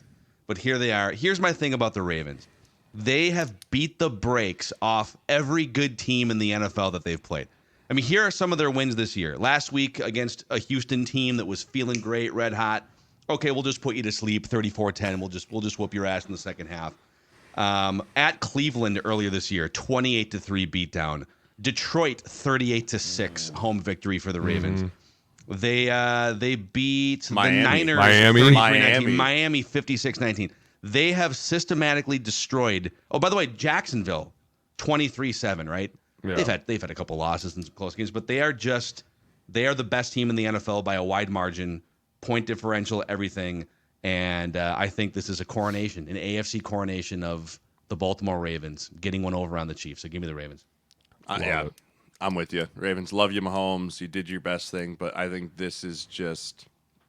but here they are. Here's my thing about the Ravens. They have beat the brakes off every good team in the NFL that they've played. I mean, here are some of their wins this year. Last week against a Houston team that was feeling great, red hot. Okay, we'll just put you to sleep, 34-10. We'll just whoop your ass in the second half. At Cleveland earlier this year, 28-3 beatdown. Detroit 38-6 home victory for the Ravens. They beat Miami. the Niners Miami. 33-19. Miami 56-19. They have systematically destroyed. Oh, by the way, Jacksonville 23-7, right? Yeah. They've had a couple losses in some close games, but they are the best team in the NFL by a wide margin, point differential, everything. And I think this is an AFC coronation of the Baltimore Ravens getting one over on the Chiefs. So give me the Ravens. Yeah, I'm with you. Ravens, love you, Mahomes. You did your best thing, but I think this is just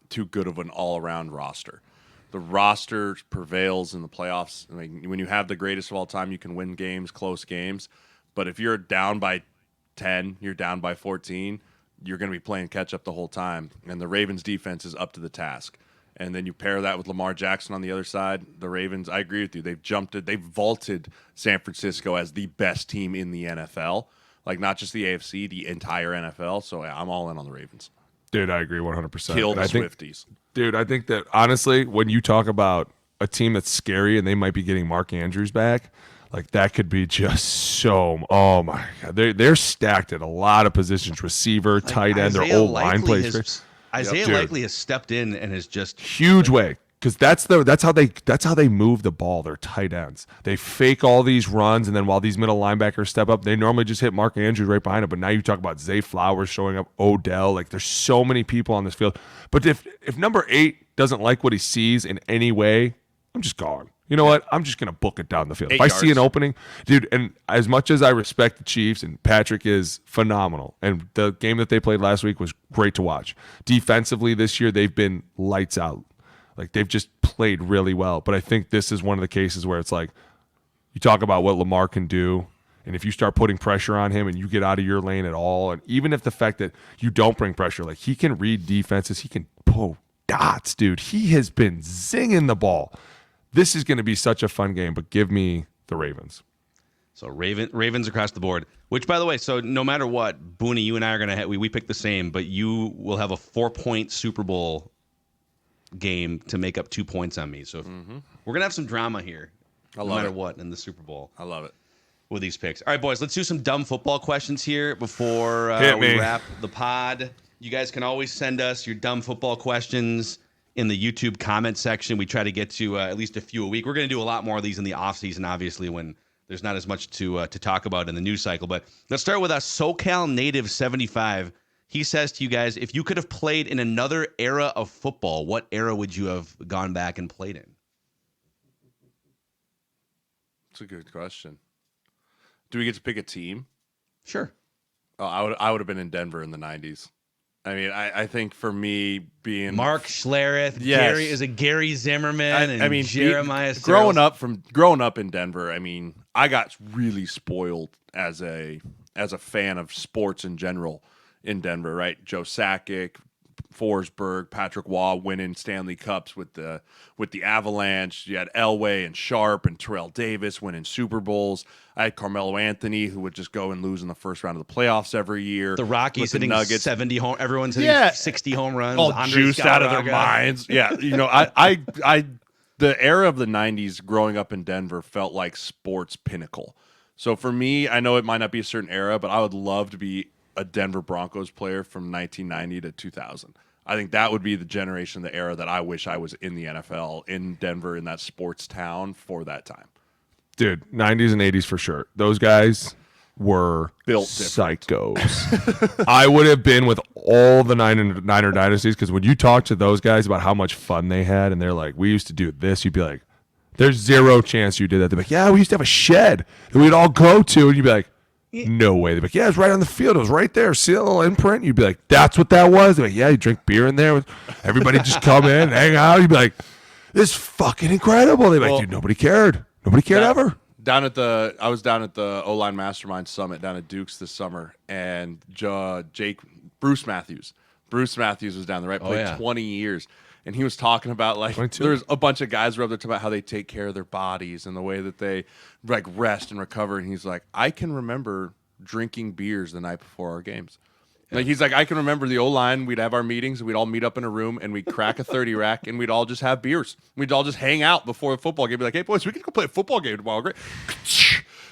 too good of an all-around roster. The roster prevails in the playoffs. I mean, when you have the greatest of all time, you can win games, close games. But if you're down by 10, you're down by 14, you're going to be playing catch-up the whole time. And the Ravens' defense is up to the task. And then you pair that with Lamar Jackson on the other side. The Ravens, I agree with you. They've vaulted San Francisco as the best team in the NFL. Like, not just the AFC, the entire NFL. So yeah, I'm all in on the Ravens. Dude, I agree 100%. Kill the Swifties. Dude, I think that, honestly, when you talk about a team that's scary and they might be getting Mark Andrews back, like, that could be just so, oh, my God. They're stacked at a lot of positions. Receiver, tight end, their old line plays. Isaiah Likely has stepped in and has just huge way. Because that's how they move the ball. They're tight ends. They fake all these runs, and then while these middle linebackers step up, they normally just hit Mark Andrews right behind him. But now you talk about Zay Flowers showing up, Odell. Like, there's so many people on this field. But if number 8 doesn't like what he sees in any way, I'm just gone. You know what? I'm just gonna book it down the field. If I see an opening, dude. And as much as I respect the Chiefs, and Patrick is phenomenal, and the game that they played last week was great to watch. Defensively this year, they've been lights out. Like, they've just played really well. But I think this is one of the cases where it's like, you talk about what Lamar can do, and if you start putting pressure on him and you get out of your lane at all, and even if the fact that you don't bring pressure, like, he can read defenses, he can pull dots, dude. He has been zinging the ball. This is going to be such a fun game, but give me the Ravens. So Ravens across the board, which, by the way, so no matter what, Booney, you and I are going to we pick the same, but you will have a 4-point Super Bowl game to make up 2 points on me. So we're going to have some drama here, no matter what, in the Super Bowl. I love it. With these picks. All right, boys, let's do some dumb football questions here before we wrap the pod. You guys can always send us your dumb football questions in the YouTube comment section. We try to get to at least a few a week. We're going to do a lot more of these in the offseason, obviously, when there's not as much to talk about in the news cycle. But let's start with SoCal Native 75. He says to you guys, if you could have played in another era of football, what era would you have gone back and played in? That's a good question. Do we get to pick a team? Sure. Oh, I would have been in Denver in the 90s. I mean, I think for me being Mark Schlereth, yes. Gary Zimmerman, and Jeremiah Sirles. growing up in Denver, I mean, I got really spoiled as a fan of sports in general in Denver, right? Joe Sakic, Forsberg, Patrick Waugh winning Stanley Cups with the Avalanche. You had Elway and Sharp and Terrell Davis winning Super Bowls. I had Carmelo Anthony, who would just go and lose in the first round of the playoffs every year. The Rockies hitting 70 home. Everyone's hitting 60 home runs. All juiced out of their minds. Yeah, you know, I the era of the 90s growing up in Denver felt like sports pinnacle. So for me, I know it might not be a certain era, but I would love to be a Denver Broncos player from 1990 to 2000. I think that would be the generation, the era that I wish I was in the NFL, in Denver, in that sports town for that time. Dude, 90s and 80s for sure. Those guys were built psychos. I would have been with all the Niner dynasties, because when you talk to those guys about how much fun they had, and they're like, we used to do this, you'd be like, there's zero chance you did that. They'd be like, yeah, we used to have a shed that we'd all go to, and you'd be like, no way. They'd be like, yeah, it was right on the field. It was right there. See a little imprint? You'd be like, that's what that was? They'd be like, yeah, you drink beer in there. Everybody just come in, hang out. You'd be like, this is fucking incredible. They'd be like, dude, nobody cared. Nobody cared ever. I was down at the O-Line Mastermind Summit down at Duke's this summer, and Bruce Matthews was down there, right? Played 20 years. And he was talking about, like, 22. There's a bunch of guys who are up there talking about how they take care of their bodies and the way that they, like, rest and recover. And he's like, I can remember drinking beers the night before our games. Yeah. Like, he's like, I can remember the O-line. We'd have our meetings, and we'd all meet up in a room, and we'd crack a 30 rack, and we'd all just have beers. We'd all just hang out before the football game. Be like, hey, boys, we can go play a football game tomorrow. Great.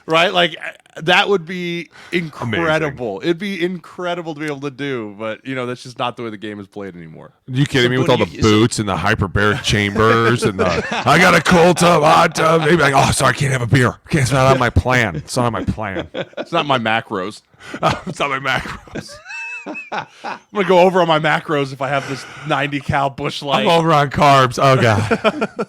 right? Like that would be incredible. It'd be incredible to be able to do, but that's just not the way the game is played anymore. You kidding me with all the boots and the hyperbaric chambers and I got a cold tub, hot tub. They'd be like, oh, sorry, I can't have a beer. It's not on my plan. It's not on my plan. It's not my macros. It's not my macros. I'm gonna go over on my macros if I have this 90 cal Busch Light. I'm over on carbs. Oh god.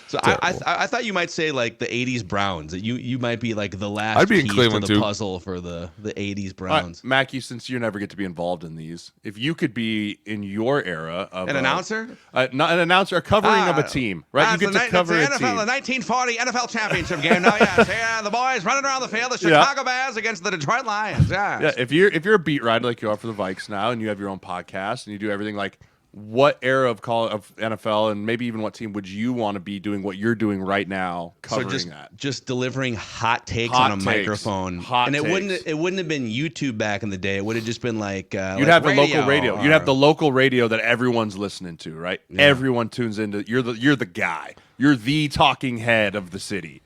So I thought you might say like the '80s Browns. That you might be like the last I'd be in piece Cleveland to the too. puzzle for the '80s Browns. Mackie, since you never get to be involved in these, if you could be in your era of An announcer, not an announcer, a covering of a team, right? You get to cover a team. The 1940 NFL Championship game. No, yes, yeah, the boys running around the field. The Chicago Bears against the Detroit Lions. Yeah, if you're a beat writer like you are for the Vikes now, and you have your own podcast and you do everything like. What era of NFL and maybe even what team would you want to be doing what you're doing right now, covering that? Just delivering hot takes on a microphone. Hot takes. It wouldn't have been YouTube back in the day. It would have just been like you'd like have the local radio. or- You'd have the local radio that everyone's listening to, right? Yeah. Everyone tunes into. You're the guy. You're the talking head of the city.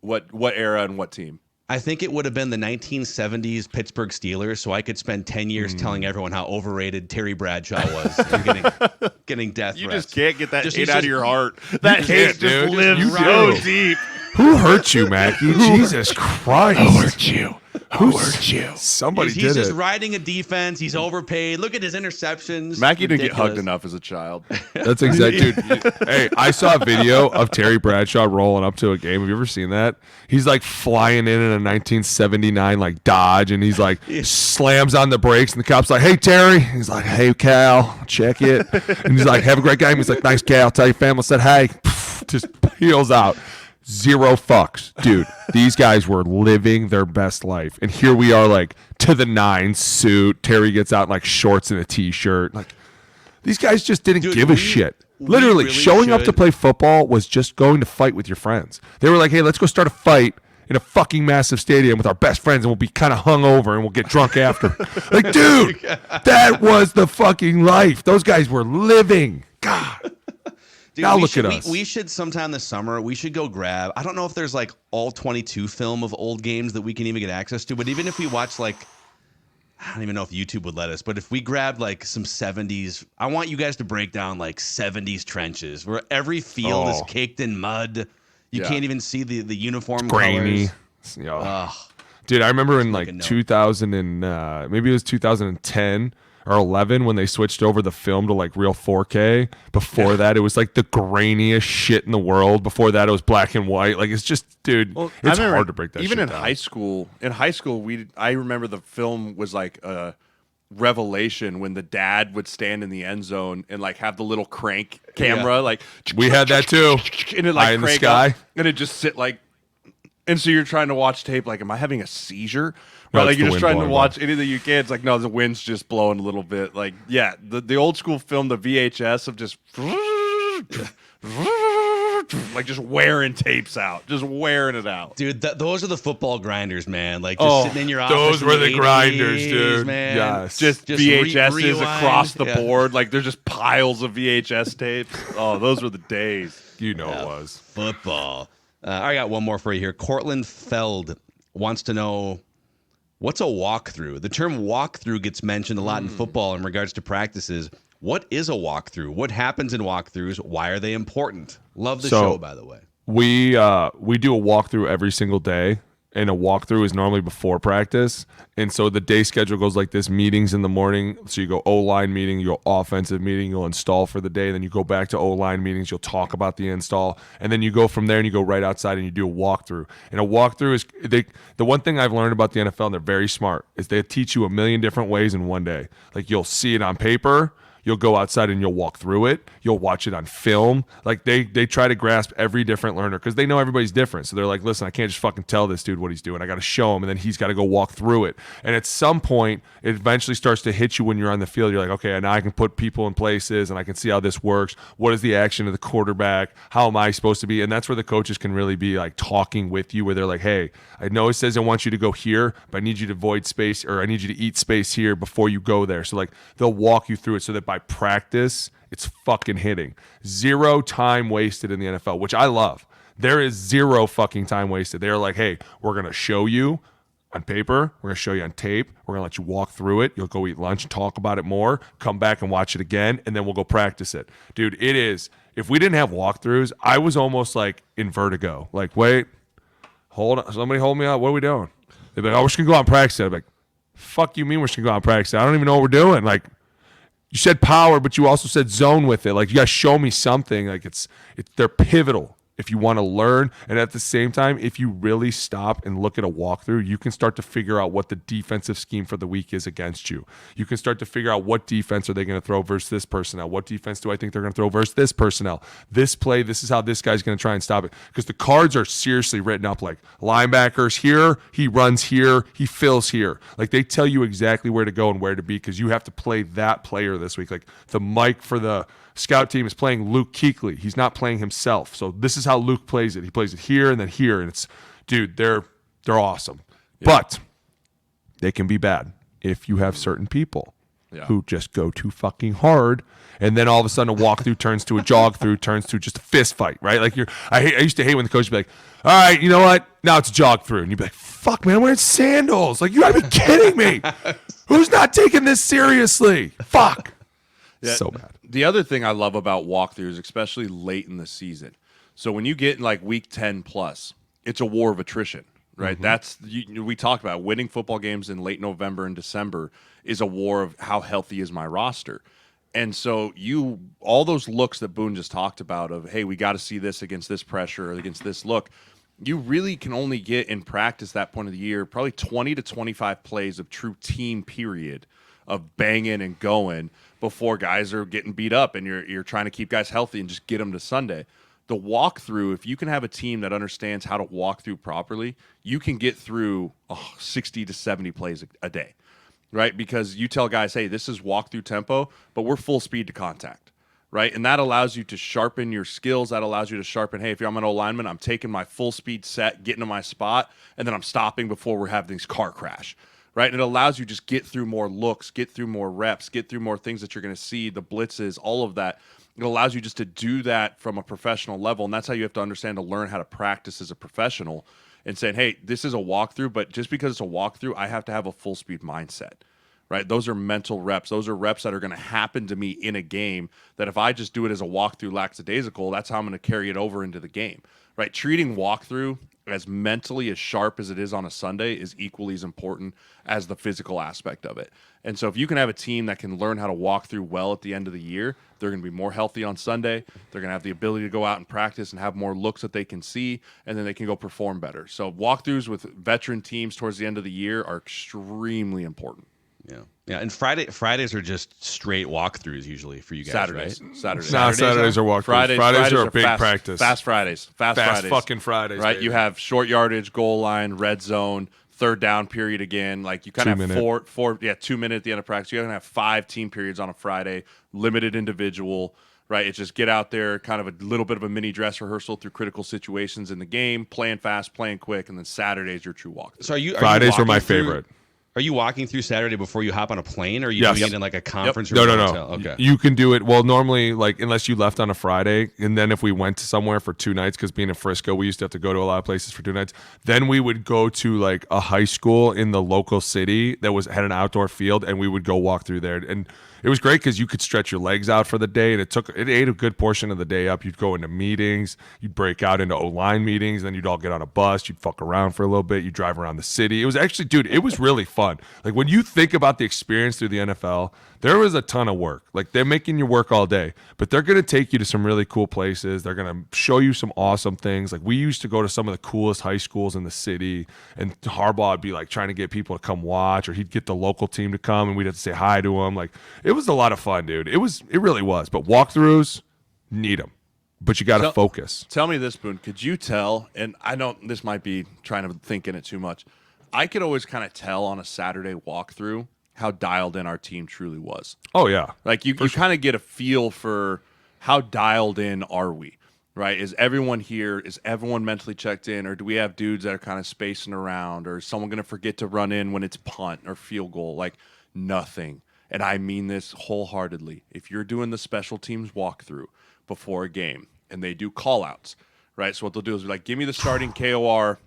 What era and what team? I think it would have been the 1970s Pittsburgh Steelers, so I could spend 10 years telling everyone how overrated Terry Bradshaw was and getting death You threats. just can't get that Just- hate he's out of just- your heart. That hate can't, dude. just lives You so do. deep. Who hurt you, Mackie? Jesus Christ. Who hurt you? Who hurt you? Somebody He's did just it. riding a defense. He's overpaid. Look at his interceptions. Mackie didn't get Ridiculous. hugged enough as a child. That's exactly, dude. Hey, I saw a video of Terry Bradshaw rolling up to a game. Have you ever seen that? He's like flying in a 1979 like Dodge, and he's like slams on the brakes, and the cop's like, "Hey Terry," he's like, "Hey Cal, check it," and he's like, "Have a great game." He's like, "Nice Cal, tell your family I said hey." Just peels out. Zero fucks, dude. These guys were living their best life, and here we are, like to the nines suit. Terry gets out in like shorts and a t-shirt. Like these guys just didn't give a shit. Literally, really showing up to should. play football was just going to fight with your friends. They were like, "Hey, let's go start a fight in a fucking massive stadium with our best friends, and we'll be kind of hungover and we'll get drunk after." Like, dude, that was the fucking life. Those guys were living. God. Dude, Now we look should, at us. We should sometime this summer, we should go grab, I don't know if there's like all 22 film of old games that we can even get access to, but even if we watch like, I don't even know if YouTube would let us, but if we grabbed like some 70s, I want you guys to break down like 70s trenches where every field is caked in mud. You Yeah. can't even see the uniform Grainy. colors. Yo. Ugh. Dude, I remember in make a like note. 2000 and maybe it was 2010 or 11 when they switched over the film to like real 4K. Before that, it was like the grainiest shit in the world. Before that, it was black and white. Like it's just, dude, Well, it's I remember hard to break that. Even shit in down. high school, I remember the film was like a revelation when the dad would stand in the end zone and like have the little crank camera, like We had that too. and it Eye like in the crank sky. up, and it just sit like. And so you're trying to watch tape, like, am I having a seizure? No, Right, like it's you're the just wind trying to blowing watch anything you can. It's like, no, the wind's just blowing a little bit. Like, yeah, the old school film, the VHS of just like just wearing tapes out, just wearing it out. Dude, those are the football grinders, man. Like just sitting in your office. those in were the the grinders, 80s, dude. man. Yes. Just VHSs rewind. across the Yeah. board. Like there's just piles of VHS tapes. Oh, those were the days. You know it was. Football. I got one more for you here. Cortland Feld wants to know, what's a walkthrough? The term walkthrough gets mentioned a lot in football in regards to practices. What is a walkthrough? What happens in walkthroughs? Why are they important? Love the show, by the way. We do a walkthrough every single day, and a walkthrough is normally before practice. And so the day schedule goes like this: meetings in the morning. So you go O-line meeting, you go offensive meeting, you'll install for the day. Then you go back to O-line meetings, you'll talk about the install. And then you go from there and you go right outside and you do a walkthrough. And a walkthrough is, the one thing I've learned about the NFL, and they're very smart, is they teach you a million different ways in one day. Like you'll see it on paper. You'll go outside and you'll walk through it. You'll watch it on film. Like they try to grasp every different learner because they know everybody's different. So they're like, listen, I can't just fucking tell this dude what he's doing. I got to show him, and then he's got to go walk through it. And at some point, it eventually starts to hit you when you're on the field. You're like, okay, now I can put people in places and I can see how this works. What is the action of the quarterback? How am I supposed to be? And that's where the coaches can really be like talking with you, where they're like, hey, I know it says I want you to go here, but I need you to void space, or I need you to eat space here before you go there. So like they'll walk you through it so that by practice, it's fucking hitting. Zero time wasted in the NFL, which I love. There is zero fucking time wasted. They're like, hey, we're going to show you on paper. We're going to show you on tape. We're going to let you walk through it. You'll go eat lunch and talk about it more. Come back and watch it again, and then we'll go practice it. Dude, it is. If we didn't have walkthroughs, I was almost like in vertigo. Like, wait, hold on. Somebody hold me up. What are we doing? They'd be like, oh, we're just going to go out and practice it. I'm like, fuck you mean we're just going to go out and practice it? I don't even know what we're doing. Like, you said power, but you also said zone with it. Like, you got to show me something. Like, they're pivotal if you want to learn. And at the same time, if you really stop and look at a walkthrough, you can start to figure out what the defensive scheme for the week is against you. You can start to figure out what defense are they going to throw versus this personnel. What defense do I think they're going to throw versus this personnel? This play, this is how this guy's going to try and stop it. Because the cards are seriously written up like linebackers here, he runs here, he fills here. Like, they tell you exactly where to go and where to be because you have to play that player this week. Like, the mic for the scout team is playing Luke Kuechly. He's not playing himself. So this is how Luke plays it. He plays it here and then here. And it's, dude, they're awesome. Yeah. But they can be bad if you have certain people who just go too fucking hard. And then all of a sudden a walkthrough turns to a jog through, turns to just a fist fight, right? Like I used to hate when the coach would be like, all right, you know what? Now it's a jog through. And you'd be like, fuck, man, I'm wearing sandals. Like, you gotta be kidding me. Who's not taking this seriously? Fuck. Yeah. So bad. The other thing I love about walkthroughs, especially late in the season, so when you get in like week 10 plus, it's a war of attrition, right? We talked about winning football games in late November and December is a war of how healthy is my roster. And so all those looks that Boone just talked about of, hey, we got to see this against this pressure or against this look, you really can only get in practice that point of the year probably 20 to 25 plays of true team period of banging and going before guys are getting beat up and you're trying to keep guys healthy and just get them to Sunday. The walkthrough, if you can have a team that understands how to walk through properly, you can get through 60 to 70 plays a day, right? Because you tell guys, hey, this is walkthrough tempo, but we're full speed to contact, right? And that allows you to sharpen your skills. That allows you to sharpen, hey, if I'm an O-lineman, I'm taking my full speed set, getting to my spot, and then I'm stopping before we're having this car crash. Right, and it allows you just get through more looks, get through more reps, get through more things that you're going to see, the blitzes, all of that. It allows you just to do that from a professional level, and that's how you have to understand to learn how to practice as a professional and saying, hey, this is a walkthrough, but just because it's a walkthrough, I have to have a full-speed mindset, right? Those are mental reps. Those are reps that are going to happen to me in a game that if I just do it as a walkthrough lackadaisical, that's how I'm going to carry it over into the game, right? Treating walkthrough as mentally as sharp as it is on a Sunday is equally as important as the physical aspect of it. And so if you can have a team that can learn how to walk through well at the end of the year, they're going to be more healthy on Sunday. They're going to have the ability to go out and practice and have more looks that they can see, and then they can go perform better. So walkthroughs with veteran teams towards the end of the year are extremely important. Yeah, and Fridays are just straight walkthroughs usually for you guys. Saturdays. Right? Saturdays are walkthroughs. Fridays are a big practice. Fast Fridays. Fast Fridays. Fucking Fridays. Right? Baby. You have short yardage, goal line, red zone, third down period again. Like you kind of have 2 minutes at the end of practice. You're going to have 5 team periods on a Friday, limited individual. Right? It's just get out there, kind of a little bit of a mini dress rehearsal through critical situations in the game, playing fast, playing quick, and then Saturday's your true walkthrough. So Fridays are my favorite. Are you walking through Saturday before you hop on a plane, or are you doing it in like a conference room? No. Hotel? Okay. You can do it. Well, normally, like, unless you left on a Friday, and then if we went to somewhere for 2 nights, because being in Frisco, we used to have to go to a lot of places for 2 nights, then we would go to, like, a high school in the local city that had an outdoor field, and we would go walk through there. And it was great because you could stretch your legs out for the day, and it ate a good portion of the day up. You'd go into meetings, you'd break out into O-line meetings, then you'd all get on a bus, you'd fuck around for a little bit, you'd drive around the city. It was actually, dude, it was really fun. Like, when you think about the experience through the NFL, there was a ton of work. Like, they're making you work all day, but they're going to take you to some really cool places. They're going to show you some awesome things. Like, we used to go to some of the coolest high schools in the city, and Harbaugh would be like trying to get people to come watch, or he'd get the local team to come, and we'd have to say hi to them. Like, it was a lot of fun, dude. It really was. But walkthroughs, need them. But you got to focus. Tell me this, Boone. Could you tell, and I know this might be trying to think in it too much, I could always kind of tell on a Saturday walkthrough how dialed in our team truly was. Oh, yeah. Like, you kind of get a feel for how dialed in are we, right? Is everyone here? Is everyone mentally checked in? Or do we have dudes that are kind of spacing around? Or is someone going to forget to run in when it's punt or field goal? Like, nothing. And I mean this wholeheartedly. If you're doing the special teams walkthrough before a game and they do call-outs, right? So what they'll do is be like, give me the starting KOR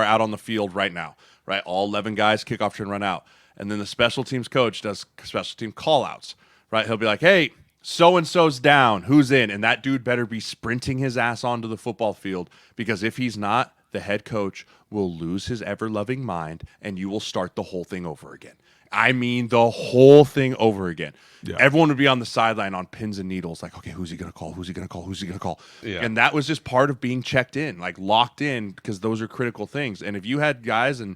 out on the field right now, right? All 11 guys, kickoff return, run out. And then the special teams coach does special team call-outs, right? He'll be like, hey, so-and-so's down. Who's in? And that dude better be sprinting his ass onto the football field, because if he's not, the head coach will lose his ever-loving mind, and you will start the whole thing over again. I mean, the whole thing over again. Yeah. Everyone would be on the sideline on pins and needles, like, okay, who's he going to call? Who's he going to call? Who's he going to call? Yeah. And that was just part of being checked in, like locked in, because those are critical things. And if you had guys, and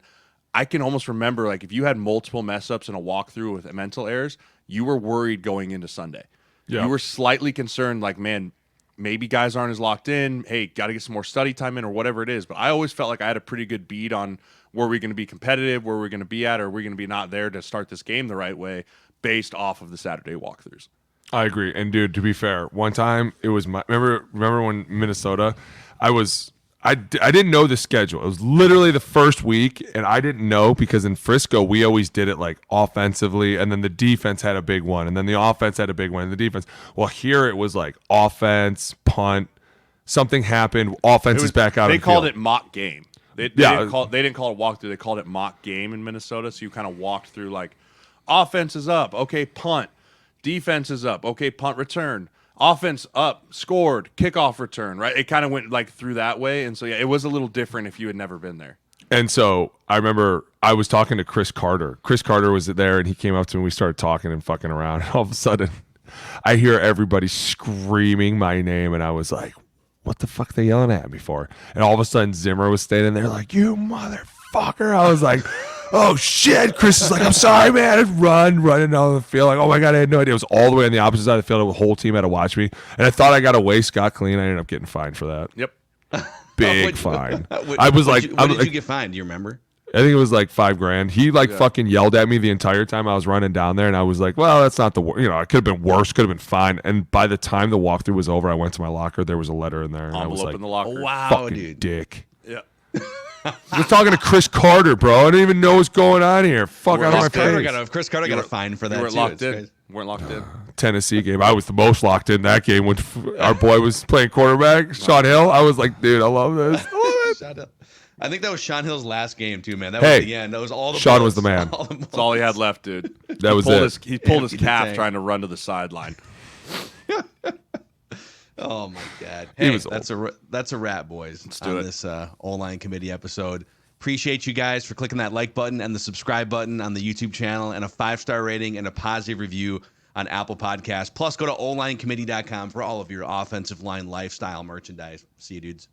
I can almost remember, like, if you had multiple mess-ups in a walkthrough with mental errors, you were worried going into Sunday. Yeah. You were slightly concerned, like, man, maybe guys aren't as locked in. Hey, got to get some more study time in, or whatever it is. But I always felt like I had a pretty good beat on where we're going to be competitive, where we're going to be at, or we're going to be not there to start this game the right way based off of the Saturday walkthroughs. I agree. And, dude, to be fair, one time it was remember when Minnesota, I didn't know the schedule. It was literally the first week, and I didn't know, because in Frisco, we always did it like offensively, and then the defense had a big one, and then the offense had a big one, and the defense. Well, here it was like offense, punt, something happened, offense is back out. They called it mock game. They didn't call it a walkthrough. They called it mock game in Minnesota. So you kind of walked through, like, offense is up, okay, punt. Defense is up, okay, punt return. Offense up, scored, kickoff return, right? It kind of went like through that way. And so, yeah, it was a little different if you had never been there. And so I remember I was talking to Chris Carter. Chris Carter was there, and he came up to me. We started talking and fucking around. And all of a sudden, I hear everybody screaming my name, and I was like, what the fuck are they yelling at me for? And all of a sudden, Zimmer was standing there like, you motherfucker. I was like, oh, shit. Chris is like, I'm sorry, man. I'd running down the field. Like, oh, my God, I had no idea. It was all the way on the opposite side of the field. The whole team had to watch me. And I thought I got away scot-clean. I ended up getting fined for that. Yep. Big fine. What did you get fined? Do you remember? I think it was like $5,000. He fucking yelled at me the entire time I was running down there, and I was like, well, that's not the worst. You know, it could have been worse, could have been fine. And by the time the walkthrough was over, I went to my locker. There was a letter in there. And I was like, in the locker. Oh, wow, fucking dude. dick. Yeah. I was talking to Chris Carter, bro. I didn't even know what's going on here. Fuck out of my face. Chris Carter got a fine for that, you weren't too. Locked in. Weren't locked in. Tennessee game. I was the most locked in that game when our boy was playing quarterback, Sean Hill. I was like, dude, I love this. I think that was Sean Hill's last game too, man. That was the end. That was all the Sean bullets, was the man. That's all he had left, dude. That was it. He pulled his calf trying to run to the sideline. Oh my God! Hey, that's a wrap, boys. Let's do it. This O-line committee episode. Appreciate you guys for clicking that like button and the subscribe button on the YouTube channel, and a 5-star rating and a positive review on Apple Podcasts. Plus, go to olinecommittee.com for all of your offensive line lifestyle merchandise. See you, dudes.